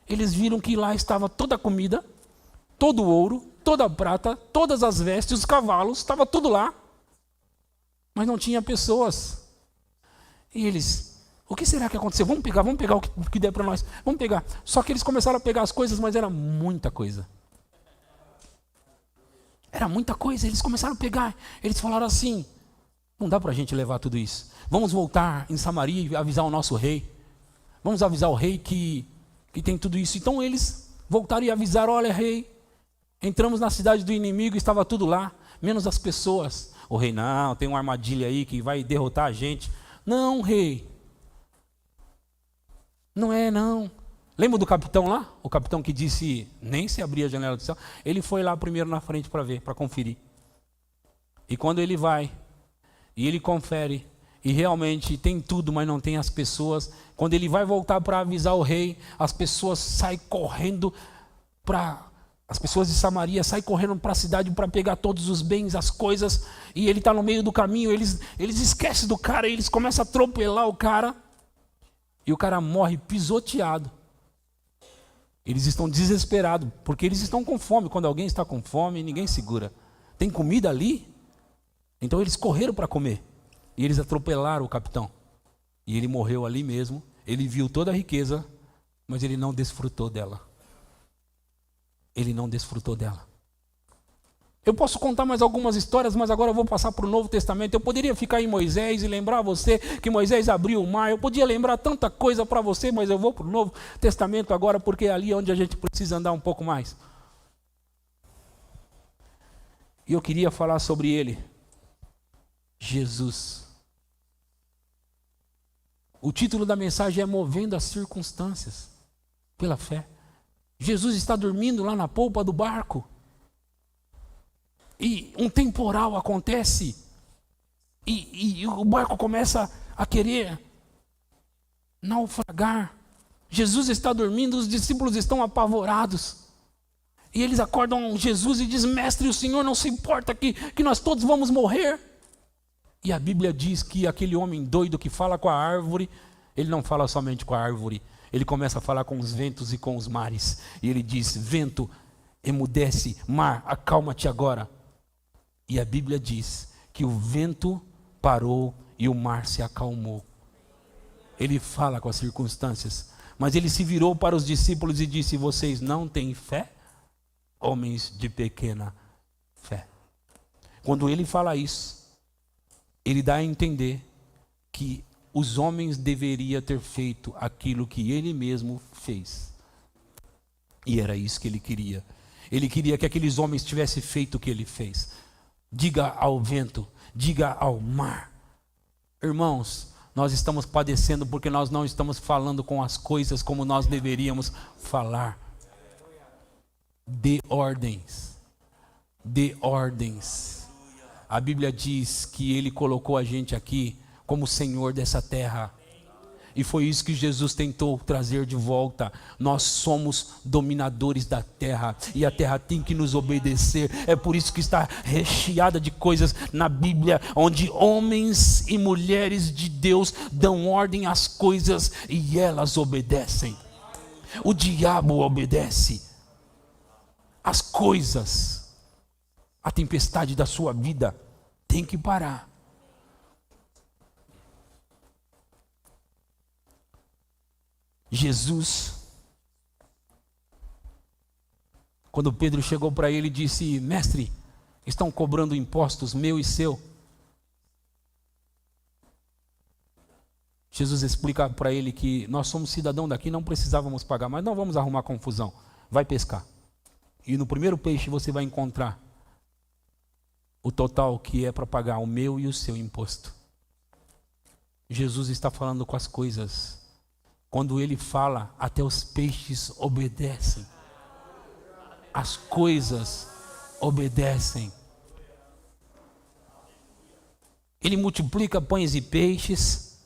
eles viram que lá estava toda a comida, todo o ouro, toda a prata, todas as vestes, os cavalos, estava tudo lá. Mas não tinha pessoas. E eles, o que será que aconteceu? Vamos pegar o que der para nós. Vamos pegar. Só que eles começaram a pegar as coisas, mas era muita coisa. Era muita coisa, eles começaram a pegar. Eles falaram assim: não dá para a gente levar tudo isso. Vamos voltar em Samaria e avisar o nosso rei. Vamos avisar o rei que tem tudo isso. Então eles voltaram e avisaram: olha, rei, entramos na cidade do inimigo e estava tudo lá, menos as pessoas. O rei: não, tem uma armadilha aí que vai derrotar a gente. Não, rei. Não é, não. Lembra do capitão lá? O capitão que disse, nem se abria a janela do céu. Ele foi lá primeiro na frente para ver, para conferir. E quando ele vai, e ele confere, e realmente tem tudo, mas não tem as pessoas, quando ele vai voltar para avisar o rei, as pessoas saem correndo as pessoas de Samaria saem correndo para a cidade para pegar todos os bens, as coisas, e ele está no meio do caminho, eles esquecem do cara, eles começam a atropelar o cara, e o cara morre pisoteado. Eles estão desesperados, porque eles estão com fome. Quando alguém está com fome, ninguém segura. Tem comida ali? Então eles correram para comer, e eles atropelaram o capitão, e ele morreu ali mesmo. Ele viu toda a riqueza, mas ele não desfrutou dela. Ele não desfrutou dela. Eu posso contar mais algumas histórias, mas agora eu vou passar para o Novo Testamento. Eu poderia ficar em Moisés e lembrar você que Moisés abriu o mar. Eu podia lembrar tanta coisa para você, mas eu vou para o Novo Testamento agora, porque é ali onde a gente precisa andar um pouco mais. E eu queria falar sobre ele. Jesus. O título da mensagem é Movendo as Circunstâncias pela Fé. Jesus está dormindo lá na polpa do barco. E um temporal acontece. E o barco começa a querer naufragar. Jesus está dormindo, os discípulos estão apavorados. E eles acordam Jesus e dizem: Mestre, o Senhor não se importa que nós todos vamos morrer? E a Bíblia diz que aquele homem doido que fala com a árvore, ele não fala somente com a árvore. Ele começa a falar com os ventos e com os mares. E ele diz: vento, emudece, mar, acalma-te agora. E a Bíblia diz que o vento parou e o mar se acalmou. Ele fala com as circunstâncias. Mas ele se virou para os discípulos e disse: vocês não têm fé? Homens de pequena fé. Quando ele fala isso, ele dá a entender que os homens deveriam ter feito aquilo que ele mesmo fez. E era isso que ele queria. Ele queria que aqueles homens tivessem feito o que ele fez. Diga ao vento, diga ao mar. Irmãos, nós estamos padecendo porque nós não estamos falando com as coisas como nós deveríamos falar. Dê ordens. Dê ordens. A Bíblia diz que ele colocou a gente aqui como Senhor dessa terra. E foi isso que Jesus tentou trazer de volta. Nós somos dominadores da terra. E a terra tem que nos obedecer. É por isso que está recheada de coisas na Bíblia, onde homens e mulheres de Deus dão ordem às coisas e elas obedecem. O diabo obedece. As coisas, a tempestade da sua vida tem que parar. Jesus, quando Pedro chegou para ele e disse: mestre, estão cobrando impostos meu e seu. Jesus explica para ele que nós somos cidadãos daqui, não precisávamos pagar, mas não vamos arrumar confusão. Vai pescar. E no primeiro peixe você vai encontrar o total que é para pagar o meu e o seu imposto. Jesus está falando com as coisas. Quando ele fala, até os peixes obedecem. As coisas obedecem. Ele multiplica pães e peixes.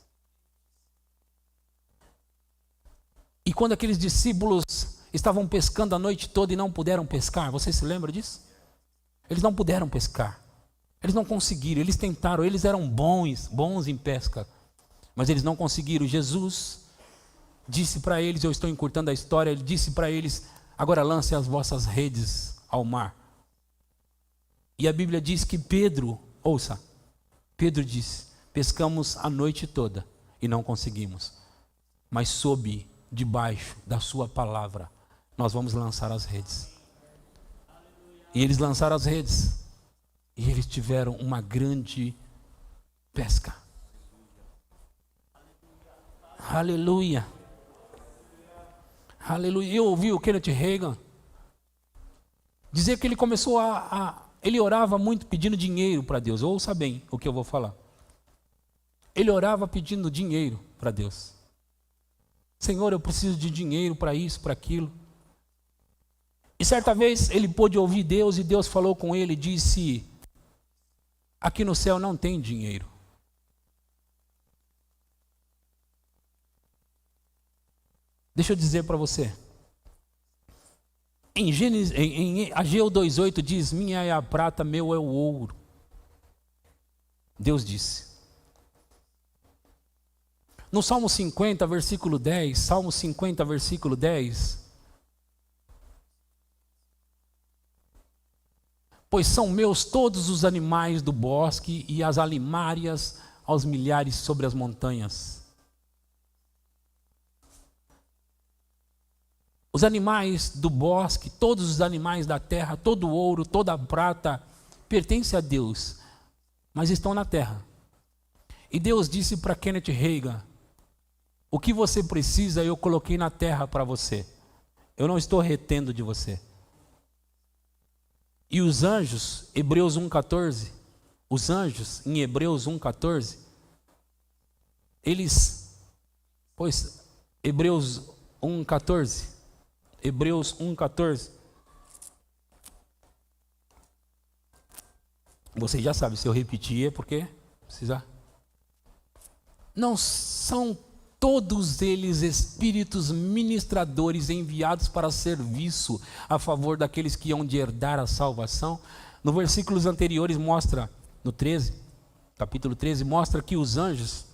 E quando aqueles discípulos estavam pescando a noite toda e não puderam pescar, você se lembra disso? Eles não puderam pescar. Eles não conseguiram, eles tentaram, eles eram bons em pesca, mas eles não conseguiram. Jesus disse para eles, eu estou encurtando a história, ele disse para eles: agora lancem as vossas redes ao mar. E a Bíblia diz que Pedro disse: pescamos a noite toda e não conseguimos, mas sob debaixo da sua palavra nós vamos lançar as redes. E eles lançaram as redes e eles tiveram uma grande pesca. Aleluia. Aleluia. Eu ouvi o Kenneth Hagin dizer que ele começou ele orava muito pedindo dinheiro para Deus. Ouça bem o que eu vou falar. Ele orava pedindo dinheiro para Deus. Senhor, eu preciso de dinheiro para isso, para aquilo. E certa vez ele pôde ouvir Deus e Deus falou com ele e disse: Aqui no céu não tem dinheiro. Deixa eu dizer para você. Em Ageu 2,8 diz: minha é a prata, meu é o ouro. Deus disse. No Salmo 50, versículo 10, Salmo 50, versículo 10. Pois são meus todos os animais do bosque e as alimárias aos milhares sobre as montanhas. Os animais do bosque, todos os animais da terra, todo o ouro, toda a prata, pertence a Deus, mas estão na terra. E Deus disse para Kenneth Hagin: o que você precisa eu coloquei na terra para você. Eu não estou retendo de você. E os anjos, Hebreus 1,14, os anjos em Hebreus 1,14, Hebreus 1,14, você já sabe, se eu repetir é porque precisa. Não são todos eles espíritos ministradores enviados para serviço a favor daqueles que hão de herdar a salvação? No versículos anteriores mostra, no 13, capítulo 13, mostra que os anjos,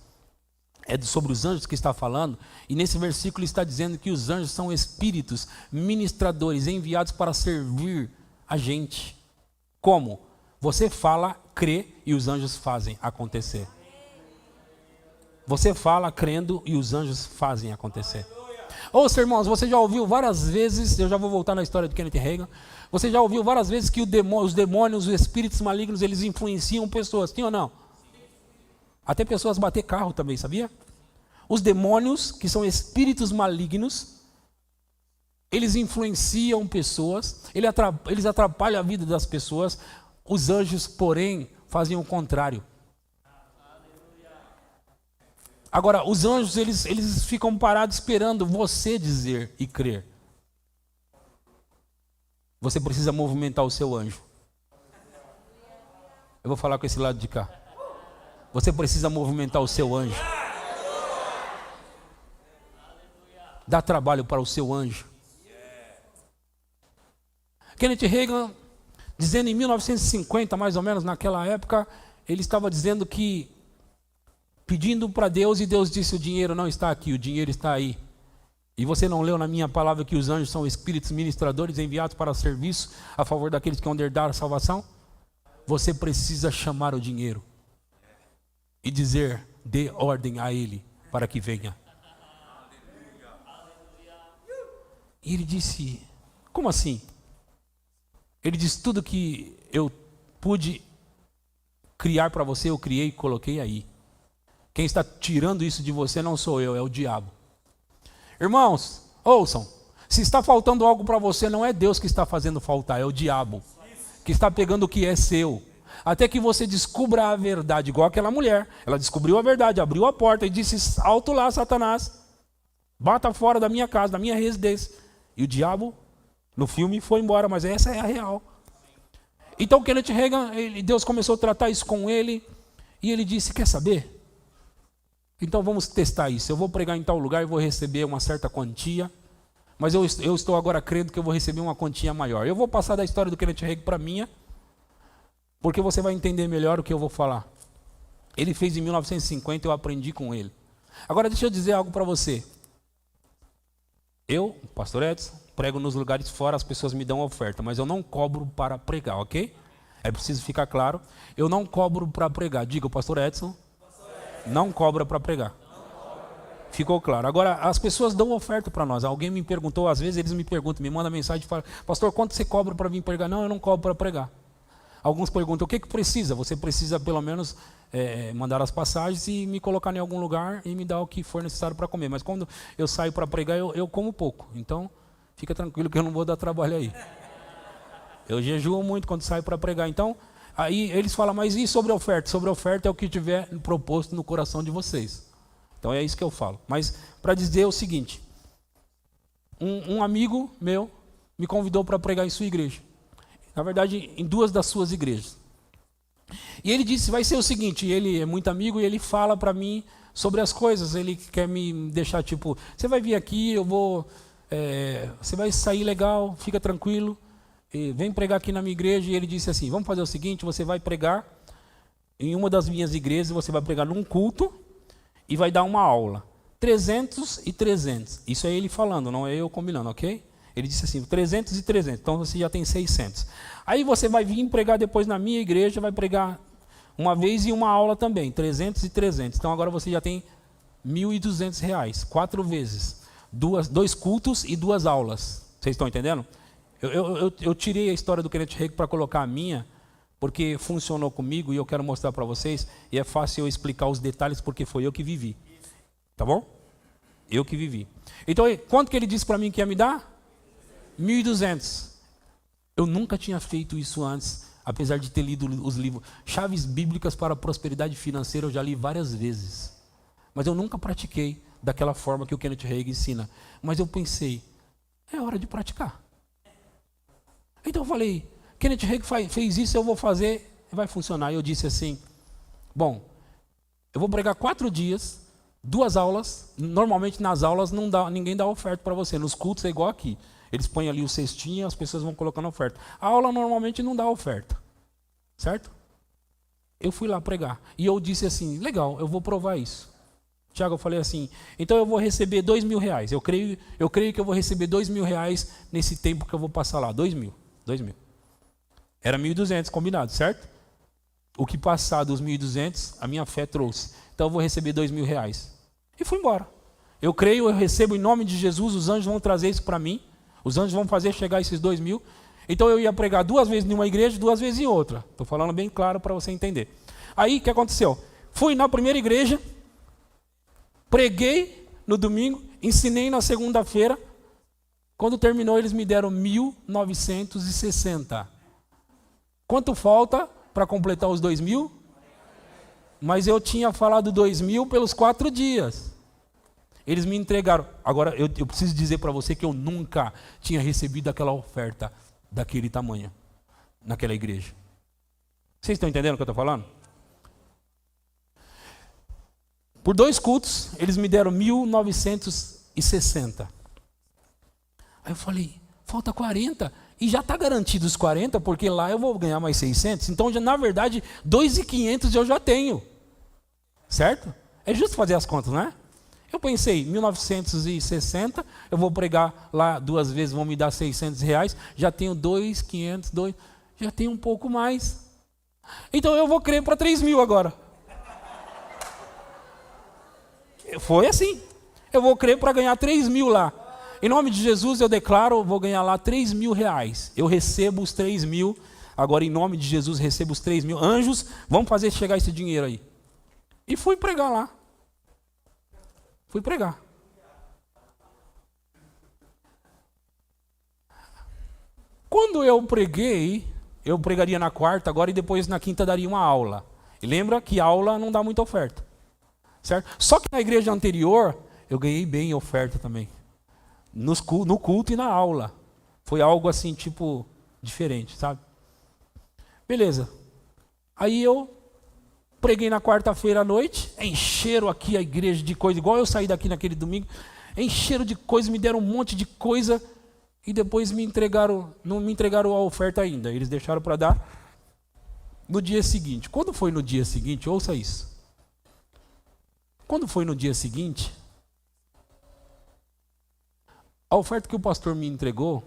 é sobre os anjos que está falando, e nesse versículo está dizendo que os anjos são espíritos ministradores enviados para servir a gente. Como? Você fala, crê e os anjos fazem acontecer. Você fala crendo e os anjos fazem acontecer. Ouça, irmãos, você já ouviu várias vezes, eu já vou voltar na história de Kenneth Hagin, você já ouviu várias vezes que os demônios, os espíritos malignos, eles influenciam pessoas, sim ou não? Até pessoas bater carro também, sabia? Os demônios, que são espíritos malignos, eles influenciam pessoas, eles atrapalham a vida das pessoas. Os anjos, porém, fazem o contrário. Agora, os anjos, eles ficam parados esperando você dizer e crer. Você precisa movimentar o seu anjo. Eu vou falar com esse lado de cá. Você precisa movimentar o seu anjo. Dá trabalho para o seu anjo. Kenneth Hagin, dizendo em 1950, mais ou menos, naquela época, ele estava dizendo que, pedindo para Deus, e Deus disse: o dinheiro não está aqui, o dinheiro está aí. E você não leu na minha palavra que os anjos são espíritos ministradores enviados para serviço a favor daqueles que vão herdar a salvação? Você precisa chamar o dinheiro e dizer: dê ordem a ele para que venha. E ele disse: como assim? Ele disse: tudo que eu pude criar para você, eu criei e coloquei aí. Quem está tirando isso de você não sou eu, é o diabo. Irmãos, ouçam. Se está faltando algo para você, não é Deus que está fazendo faltar, é o diabo que está pegando o que é seu. Até que você descubra a verdade, igual aquela mulher. Ela descobriu a verdade, abriu a porta e disse: alto lá, Satanás. Bata fora da minha casa, da minha residência. E o diabo, no filme, foi embora, mas essa é a real. Então Kenneth Hagin, Deus começou a tratar isso com ele. E ele disse: quer saber? Então vamos testar isso. Eu vou pregar em tal lugar e vou receber uma certa quantia. Mas eu estou agora crendo que eu vou receber uma quantia maior. Eu vou passar da história do Kenneth Hagin para a minha, porque você vai entender melhor o que eu vou falar. Ele fez em 1950, eu aprendi com ele. Agora deixa eu dizer algo para você. Eu, pastor Edson, prego nos lugares fora, as pessoas me dão oferta, mas eu não cobro para pregar, ok? É preciso ficar claro. Eu não cobro para pregar. Diga, o pastor Edson não cobra para pregar. Ficou claro. Agora, as pessoas dão oferta para nós. Alguém me perguntou, às vezes eles me perguntam, me mandam mensagem e falam: pastor, quanto você cobra para vir pregar? Não, eu não cobro para pregar. Alguns perguntam: o que precisa? Você precisa pelo menos mandar as passagens e me colocar em algum lugar e me dar o que for necessário para comer. Mas quando eu saio para pregar, eu como pouco. Então, fica tranquilo que eu não vou dar trabalho aí. Eu jejuo muito quando saio para pregar. Então, aí eles falam: mas e sobre a oferta? Sobre a oferta é o que tiver proposto no coração de vocês. Então é isso que eu falo. Mas para dizer o seguinte: um amigo meu me convidou para pregar em sua igreja. Na verdade, em duas das suas igrejas. E ele disse, vai ser o seguinte, ele é muito amigo e ele fala para mim sobre as coisas, ele quer me deixar tipo, você vai vir aqui, você vai sair legal, fica tranquilo, e vem pregar aqui na minha igreja. E ele disse assim, vamos fazer o seguinte, você vai pregar em uma das minhas igrejas, você vai pregar num culto e vai dar uma aula. 300 e 300. Isso é ele falando, não é eu combinando, ok? Ele disse assim, 300 e 300. Então você já tem 600. Aí você vai vir pregar depois na minha igreja, vai pregar uma vez e uma aula também. 300 e 300. Então agora você já tem R$ 1.200. 4 vezes. Dois cultos e 2 aulas. Vocês estão entendendo? Eu tirei a história do Kenneth Hagin para colocar a minha, porque funcionou comigo e eu quero mostrar para vocês. E é fácil eu explicar os detalhes porque foi eu que vivi. Tá bom? Eu que vivi. Então, quanto que ele disse para mim que ia me dar? 1.200. Eu nunca tinha feito isso antes, apesar de ter lido os livros. Chaves Bíblicas para a Prosperidade Financeira eu já li várias vezes. Mas eu nunca pratiquei daquela forma que o Kenneth Hagin ensina. Mas eu pensei, é hora de praticar. Então eu falei, Kenneth Hagin fez isso, eu vou fazer, vai funcionar. E eu disse assim, bom, eu vou pregar 4 dias, 2 aulas. Normalmente nas aulas ninguém dá oferta para você. Nos cultos é igual aqui. Eles põem ali o cestinho e as pessoas vão colocando oferta. A aula normalmente não dá oferta. Certo? Eu fui lá pregar. E eu disse assim, legal, eu vou provar isso. Tiago, eu falei assim, então eu vou receber R$ 2.000. Eu creio que eu vou receber R$ 2.000 nesse tempo que eu vou passar lá. 2.000. Era 1.200 combinado, certo? O que passar dos 1.200, a minha fé trouxe. Então eu vou receber R$ 2.000. E fui embora. Eu creio, eu recebo em nome de Jesus, os anjos vão trazer isso para mim. Os anjos vão fazer chegar esses 2.000. Então eu ia pregar 2 vezes em uma igreja, 2 vezes em outra. Estou falando bem claro para você entender. Aí o que aconteceu? Fui na primeira igreja, preguei no domingo, ensinei na segunda-feira. Quando terminou, eles me deram 1.960. Quanto falta para completar os 2.000? Mas eu tinha falado 2.000 pelos 4 dias. Eles me entregaram. Agora, eu preciso dizer para você que eu nunca tinha recebido aquela oferta daquele tamanho, naquela igreja. Vocês estão entendendo o que eu estou falando? Por 2 cultos, eles me deram 1.960. Aí eu falei, falta 40. E já está garantido os 40, porque lá eu vou ganhar mais 600. Então, na verdade, 2.500 eu já tenho. Certo? É justo fazer as contas, não é? Eu pensei, 1.960, eu vou pregar lá 2 vezes, vão me dar R$ 600, já tenho 2.500, já tenho um pouco mais. Então eu vou crer para 3.000 agora. Foi assim. Eu vou crer para ganhar 3.000 lá. Em nome de Jesus eu declaro, vou ganhar lá R$ 3.000. Eu recebo os 3.000, agora em nome de Jesus recebo os 3.000. Anjos, vamos fazer chegar esse dinheiro aí. E fui pregar lá. Fui pregar. Quando eu preguei, eu pregaria na quarta agora e depois na quinta daria uma aula. E lembra que aula não dá muita oferta. Certo? Só que na igreja anterior, eu ganhei bem oferta também. No culto e na aula. Foi algo assim, tipo, diferente, sabe? Beleza. Aí eu preguei na quarta-feira à noite, encheram aqui a igreja de coisa, igual eu saí daqui naquele domingo, encheram de coisa, me deram um monte de coisa e depois não me entregaram a oferta ainda. Eles deixaram para dar no dia seguinte. Quando foi no dia seguinte, ouça isso. Quando foi no dia seguinte, a oferta que o pastor me entregou,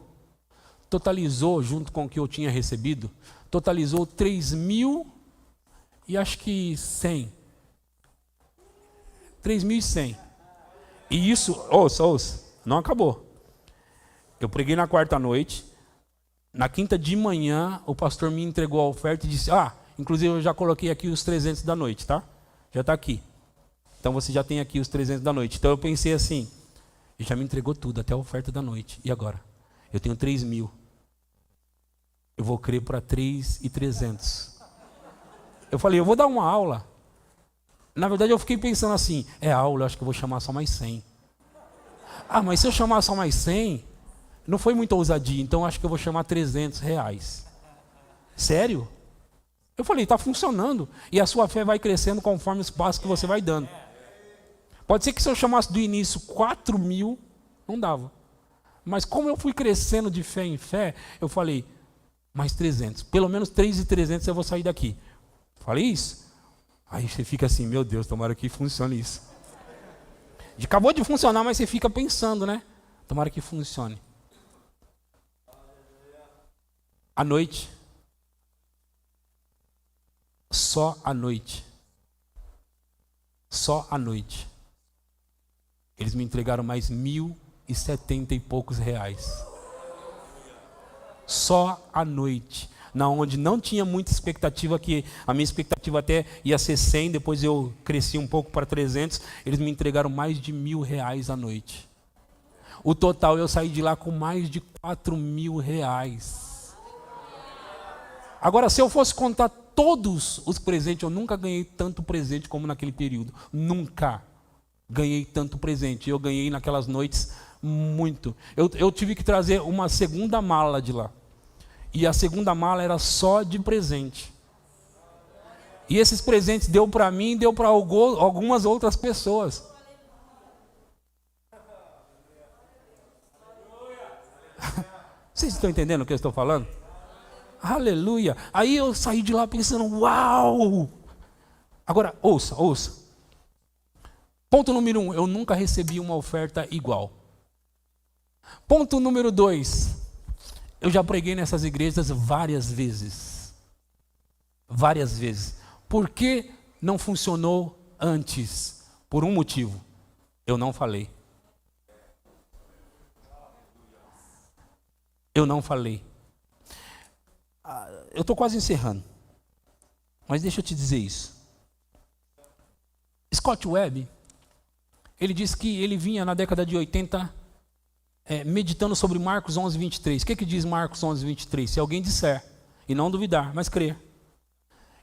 totalizou, junto com o que eu tinha recebido, totalizou 3.000 e acho que 100. 3.100. E isso, ouça, não acabou. Eu preguei na quarta noite, na quinta de manhã, o pastor me entregou a oferta e disse, inclusive eu já coloquei aqui os 300 da noite, tá? Já está aqui. Então você já tem aqui os 300 da noite. Então eu pensei assim, ele já me entregou tudo, até a oferta da noite. E agora? Eu tenho 3.000. Eu vou crer para 3.300. Eu falei, eu vou dar uma aula. Na verdade eu fiquei pensando assim, aula, eu acho que eu vou chamar só mais 100. Mas se eu chamar só mais 100, não foi muita ousadia, então eu acho que eu vou chamar R$ 300. Sério? Eu falei, está funcionando. E a sua fé vai crescendo conforme os passos que você vai dando. Pode ser que se eu chamasse do início 4.000, não dava. Mas como eu fui crescendo de fé em fé, eu falei, mais 300. Pelo menos 3.300 eu vou sair daqui. Falei isso. Aí você fica assim, meu Deus, tomara que funcione isso. Acabou de funcionar, mas você fica pensando, né? Tomara que funcione. À noite. Só à noite. Só à noite. Eles me entregaram mais 1.070 e poucos reais. Só à noite. Na onde não tinha muita expectativa, que a minha expectativa até ia ser 100, depois eu cresci um pouco para 300, eles me entregaram mais de 1.000 reais à noite. O total eu saí de lá com mais de 4.000 reais. Agora, se eu fosse contar todos os presentes, eu nunca ganhei tanto presente como naquele período. Nunca ganhei tanto presente. Eu ganhei naquelas noites muito. Eu tive que trazer uma segunda mala de lá. E a segunda mala era só de presente. E esses presentes deu para mim e deu para algumas outras pessoas. Vocês estão entendendo o que eu estou falando? Aleluia. Aí eu saí de lá pensando, uau! Agora, ouça. Ponto número 1, eu nunca recebi uma oferta igual. Ponto número 2, eu já preguei nessas igrejas várias vezes. Várias vezes. Por que não funcionou antes? Por um motivo. Eu não falei. Eu não falei. Eu estou quase encerrando. Mas deixa eu te dizer isso. Scott Webb, ele disse que ele vinha na década de 80 meditando sobre Marcos 11, 23. O que diz Marcos 11, 23? Se alguém disser, e não duvidar, mas crer.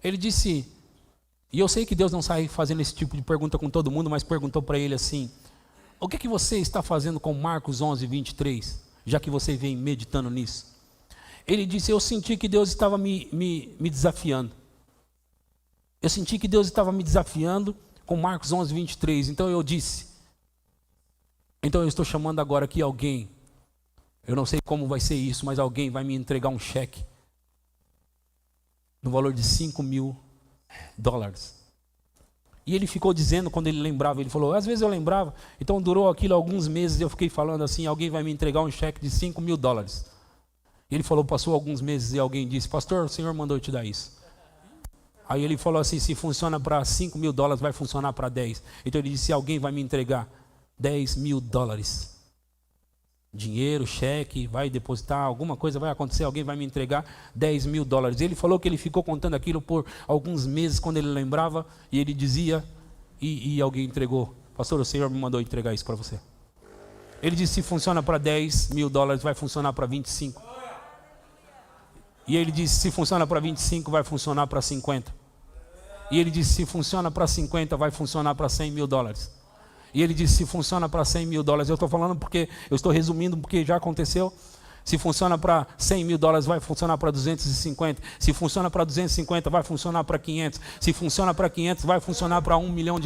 Ele disse, e eu sei que Deus não sai fazendo esse tipo de pergunta com todo mundo, mas perguntou para ele assim, o que você está fazendo com Marcos 11, 23, já que você vem meditando nisso? Ele disse, eu senti que Deus estava me desafiando. Eu senti que Deus estava me desafiando com Marcos 11, 23. Então eu disse, então eu estou chamando agora aqui alguém, eu não sei como vai ser isso, mas alguém vai me entregar um cheque no valor de $5.000. E ele ficou dizendo, quando ele lembrava, ele falou, às vezes eu lembrava, então durou aquilo alguns meses, eu fiquei falando assim, alguém vai me entregar um cheque de $5.000. E ele falou, passou alguns meses e alguém disse, pastor, o senhor mandou eu te dar isso. Aí ele falou assim, se funciona para $5.000, vai funcionar para 10. Então ele disse, alguém vai me entregar $10.000. Dinheiro, cheque, vai depositar, alguma coisa vai acontecer, alguém vai me entregar $10.000. Ele falou que ele ficou contando aquilo por alguns meses, quando ele lembrava, e ele dizia, e alguém entregou. Pastor, o senhor me mandou entregar isso para você. Ele disse, se funciona para $10.000, vai funcionar para 25. E ele disse, se funciona para 25, vai funcionar para 50. E ele disse, se funciona para 50, vai funcionar para $100.000. E ele disse, se funciona para $100.000, eu estou falando porque, eu estou resumindo porque já aconteceu. Se funciona para $100.000, vai funcionar para 250. Se funciona para 250, vai funcionar para 500. Se funciona para 500, vai funcionar para $1 milhão.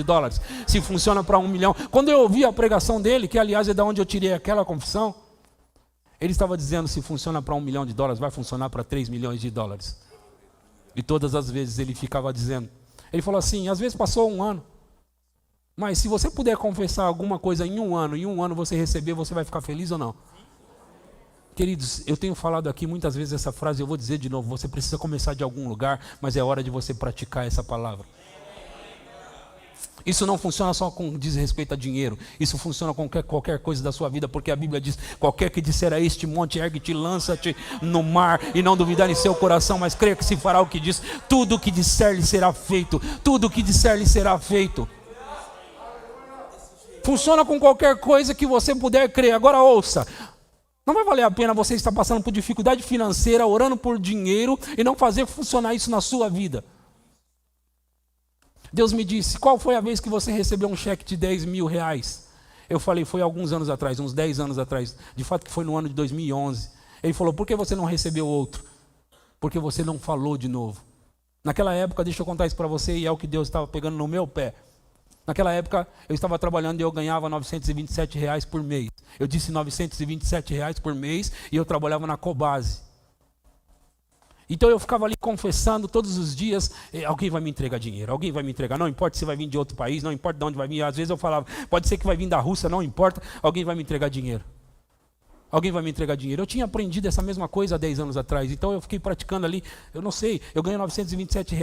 Se funciona para $1 milhão. Quando eu ouvi a pregação dele, que aliás é da onde eu tirei aquela confissão, ele estava dizendo, se funciona para $1 milhão, vai funcionar para $3 milhões. E todas as vezes ele ficava dizendo, ele falou assim, às vezes passou um ano, mas se você puder confessar alguma coisa em um ano você receber, você vai ficar feliz ou não? Queridos, eu tenho falado aqui muitas vezes essa frase, eu vou dizer de novo, você precisa começar de algum lugar, mas é hora de você praticar essa palavra. Isso não funciona só com diz respeito a dinheiro, isso funciona com qualquer coisa da sua vida, porque a Bíblia diz, qualquer que disser a este monte, ergue-te, lança-te no mar, e não duvidar em seu coração, mas creia que se fará o que diz, tudo o que disser lhe será feito, tudo o que disser lhe será feito. Funciona com qualquer coisa que você puder crer. Agora ouça, não vai valer a pena você estar passando por dificuldade financeira, orando por dinheiro, e não fazer funcionar isso na sua vida. Deus me disse, qual foi a vez que você recebeu um cheque de $10.000? Eu falei, foi alguns anos atrás, uns 10 anos atrás. De fato que foi no ano de 2011. Ele falou, por que você não recebeu outro? Porque você não falou de novo. Naquela época, deixa eu contar isso para você, e é o que Deus estava pegando no meu pé. Naquela época, eu estava trabalhando e eu ganhava R$ 927 por mês. Eu disse R$ 927 por mês e eu trabalhava na Cobase. Então eu ficava ali confessando todos os dias, alguém vai me entregar dinheiro, alguém vai me entregar, não importa se vai vir de outro país, não importa de onde vai vir. Às vezes eu falava, pode ser que vai vir da Rússia, não importa, alguém vai me entregar dinheiro. Alguém vai me entregar dinheiro. Eu tinha aprendido essa mesma coisa há 10 anos atrás, então eu fiquei praticando ali. Eu não sei, eu ganho R$ 927,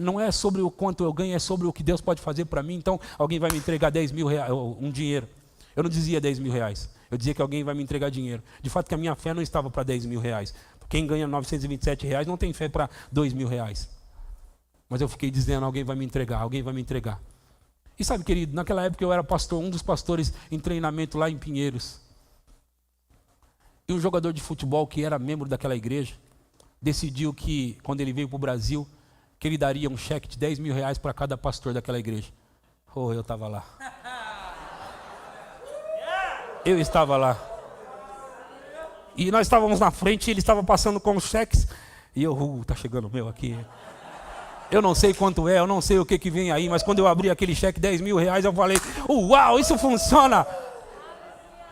não é sobre o quanto eu ganho, é sobre o que Deus pode fazer para mim. Então alguém vai me entregar R$ 10.000, um dinheiro. Eu não dizia R$ 10.000, eu dizia que alguém vai me entregar dinheiro. De fato que a minha fé não estava para R$ 10.000. Quem ganha R$ 927 não tem fé para R$ 2.000. Mas eu fiquei dizendo, alguém vai me entregar, alguém vai me entregar. E sabe, querido, naquela época eu era pastor, um dos pastores em treinamento lá em Pinheiros. E um jogador de futebol que era membro daquela igreja, decidiu que, quando ele veio para o Brasil, que ele daria um cheque de R$ 10.000 para cada pastor daquela igreja. Oh, eu estava lá. Eu estava lá. E nós estávamos na frente, e ele estava passando com os cheques. E eu, tá chegando o meu aqui. Eu não sei quanto é, eu não sei o que vem aí, mas quando eu abri aquele cheque de R$ 10.000, eu falei, uau, isso funciona!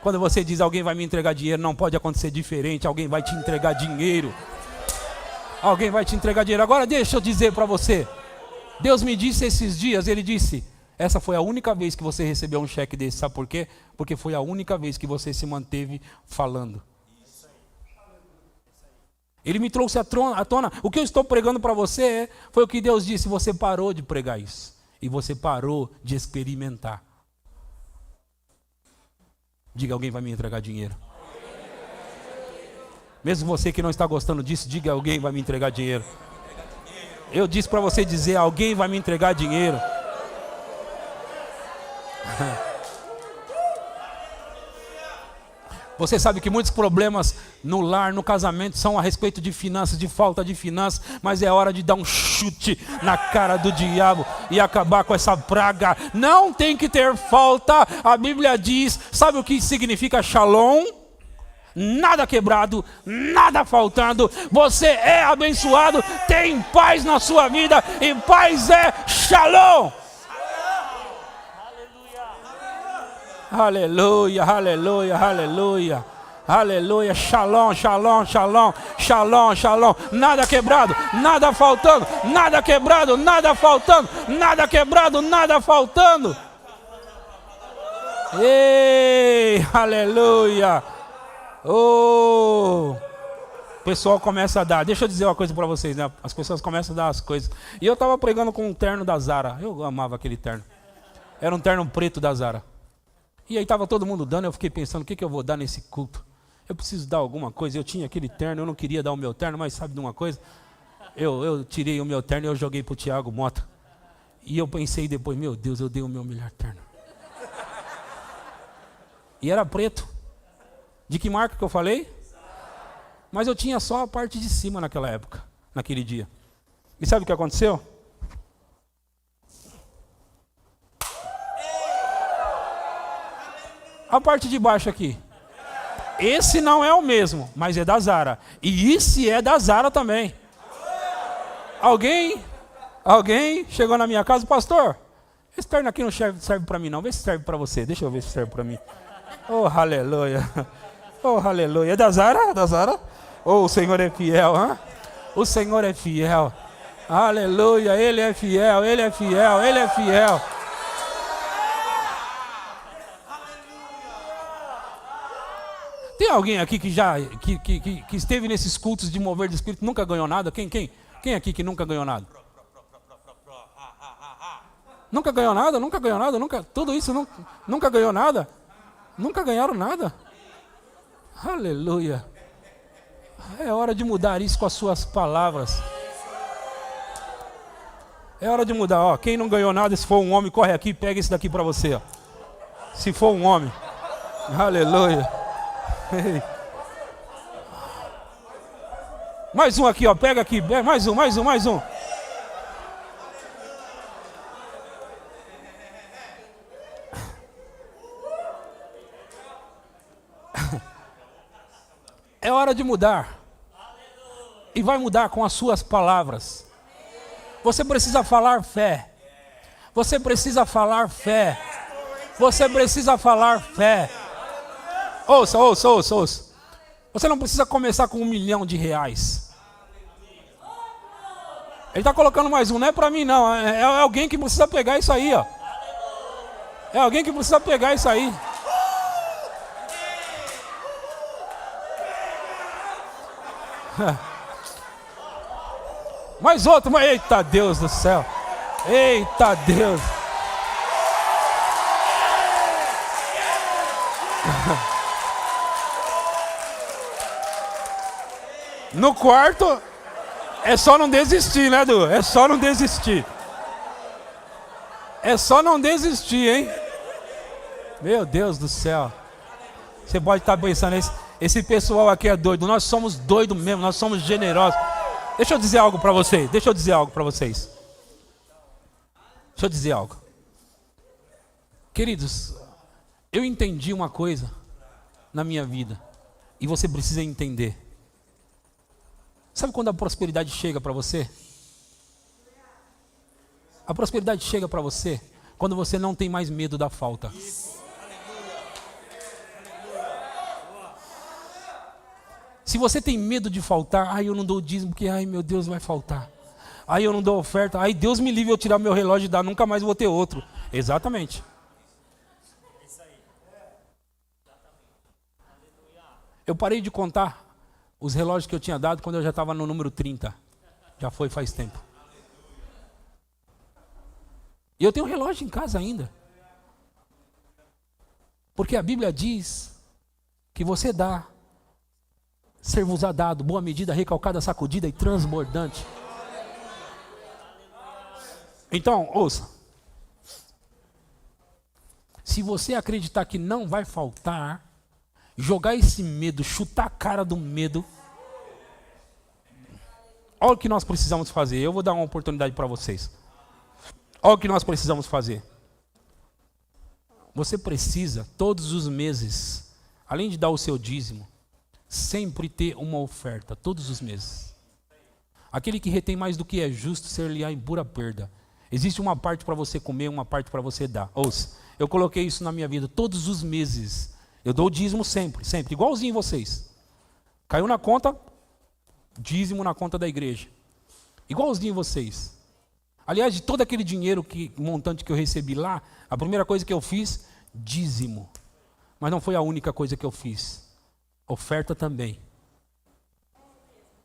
Quando você diz alguém vai me entregar dinheiro, não pode acontecer diferente, alguém vai te entregar dinheiro. Alguém vai te entregar dinheiro. Agora deixa eu dizer para você, Deus me disse esses dias, Ele disse, essa foi a única vez que você recebeu um cheque desse, sabe por quê? Porque foi a única vez que você se manteve falando. Ele me trouxe à tona, o que eu estou pregando para você foi o que Deus disse, você parou de pregar isso. E você parou de experimentar. Diga, alguém vai me entregar dinheiro. Mesmo você que não está gostando disso, diga, alguém vai me entregar dinheiro. Eu disse para você dizer, alguém vai me entregar dinheiro. Você sabe que muitos problemas no lar, no casamento, são a respeito de finanças, de falta de finanças, mas é hora de dar um chute na cara do diabo e acabar com essa praga. Não tem que ter falta. A Bíblia diz, sabe o que significa shalom? Nada quebrado, nada faltando. Você é abençoado, tem paz na sua vida e paz é shalom. Aleluia, aleluia, aleluia, aleluia, shalom, shalom, shalom, shalom, shalom, nada quebrado, nada faltando, nada quebrado, nada faltando, nada quebrado, nada faltando. Ei, aleluia. Oh, o pessoal começa a dar, deixa eu dizer uma coisa para vocês, né? As pessoas começam a dar as coisas. E eu estava pregando com um terno da Zara, eu amava aquele terno, era um terno preto da Zara. E aí estava todo mundo dando, eu fiquei pensando, o que eu vou dar nesse culto? Eu preciso dar alguma coisa, eu tinha aquele terno, eu não queria dar o meu terno, mas sabe de uma coisa? Eu tirei o meu terno e eu joguei para o Tiago Mota. E eu pensei depois, meu Deus, eu dei o meu melhor terno. E era preto. De que marca que eu falei? Mas eu tinha só a parte de cima naquela época, naquele dia. E sabe o que aconteceu? A parte de baixo aqui. Esse não é o mesmo, mas é da Zara. E esse é da Zara também. Alguém chegou na minha casa, pastor, esse terno aqui não serve para mim não, vê se serve para você. Deixa eu ver se serve para mim. Oh, aleluia. Oh, aleluia. É da Zara? É da Zara? Oh, o Senhor é fiel, hein? O Senhor é fiel. Aleluia, Ele é fiel, Ele é fiel, Ele é fiel. Tem alguém aqui que já que esteve nesses cultos de mover do Espírito, nunca ganhou nada? Quem aqui que nunca ganhou nada? Nunca ganhou nada? Nunca ganhou nada? Tudo isso nunca ganhou nada? Nunca ganharam nada? Aleluia. É hora de mudar isso com as suas palavras. É hora de mudar. Ó, quem não ganhou nada, se for um homem, corre aqui e pega esse daqui para você. Ó. Se for um homem. Aleluia. Mais um aqui, ó. Pega aqui. Mais um. É hora de mudar. E vai mudar com as suas palavras. Você precisa falar fé. Você precisa falar fé. Você precisa falar fé. Ouça. Você não precisa começar com R$1 milhão. Ele está colocando mais um, não é para mim não. É alguém que precisa pegar isso aí, ó. É alguém que precisa pegar isso aí. Mais outro, mas eita Deus do céu. Eita Deus. No quarto, é só não desistir, né, Du? É só não desistir. É só não desistir, hein? Meu Deus do céu. Você pode estar pensando, esse pessoal aqui é doido. Nós somos doidos mesmo, nós somos generosos. Deixa eu dizer algo para vocês. Deixa eu dizer algo. Queridos, eu entendi uma coisa na minha vida. E você precisa entender. Sabe quando a prosperidade chega para você? A prosperidade chega para você quando você não tem mais medo da falta. Se você tem medo de faltar, eu não dou o dízimo porque, meu Deus, vai faltar. Eu não dou oferta, Deus me livre eu tirar meu relógio e dar, nunca mais vou ter outro. Exatamente. Eu parei de contar os relógios que eu tinha dado quando eu já estava no número 30. Já foi faz tempo. E eu tenho um relógio em casa ainda. Porque a Bíblia diz que você dá, ser-vos-á dado, boa medida, recalcada, sacudida e transbordante. Então, ouça. Se você acreditar que não vai faltar, jogar esse medo, chutar a cara do medo. Olha o que nós precisamos fazer. Eu vou dar uma oportunidade para vocês. Olha o que nós precisamos fazer. Você precisa, todos os meses, além de dar o seu dízimo, sempre ter uma oferta, todos os meses. Aquele que retém mais do que é justo, ser-lhe-á em pura perda. Existe uma parte para você comer, uma parte para você dar. Ouça, eu coloquei isso na minha vida, todos os meses. Eu dou o dízimo sempre, igualzinho vocês. Caiu na conta, dízimo na conta da igreja. Igualzinho vocês. Aliás, de todo aquele dinheiro, montante que eu recebi lá, a primeira coisa que eu fiz, dízimo. Mas não foi a única coisa que eu fiz. Oferta também.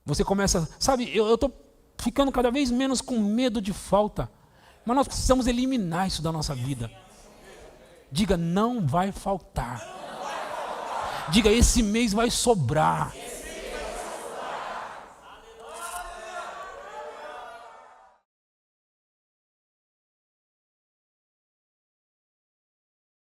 Você começa, sabe, eu estou ficando cada vez menos com medo de falta. Mas nós precisamos eliminar isso da nossa vida. Diga, não vai faltar. Diga, esse mês vai sobrar.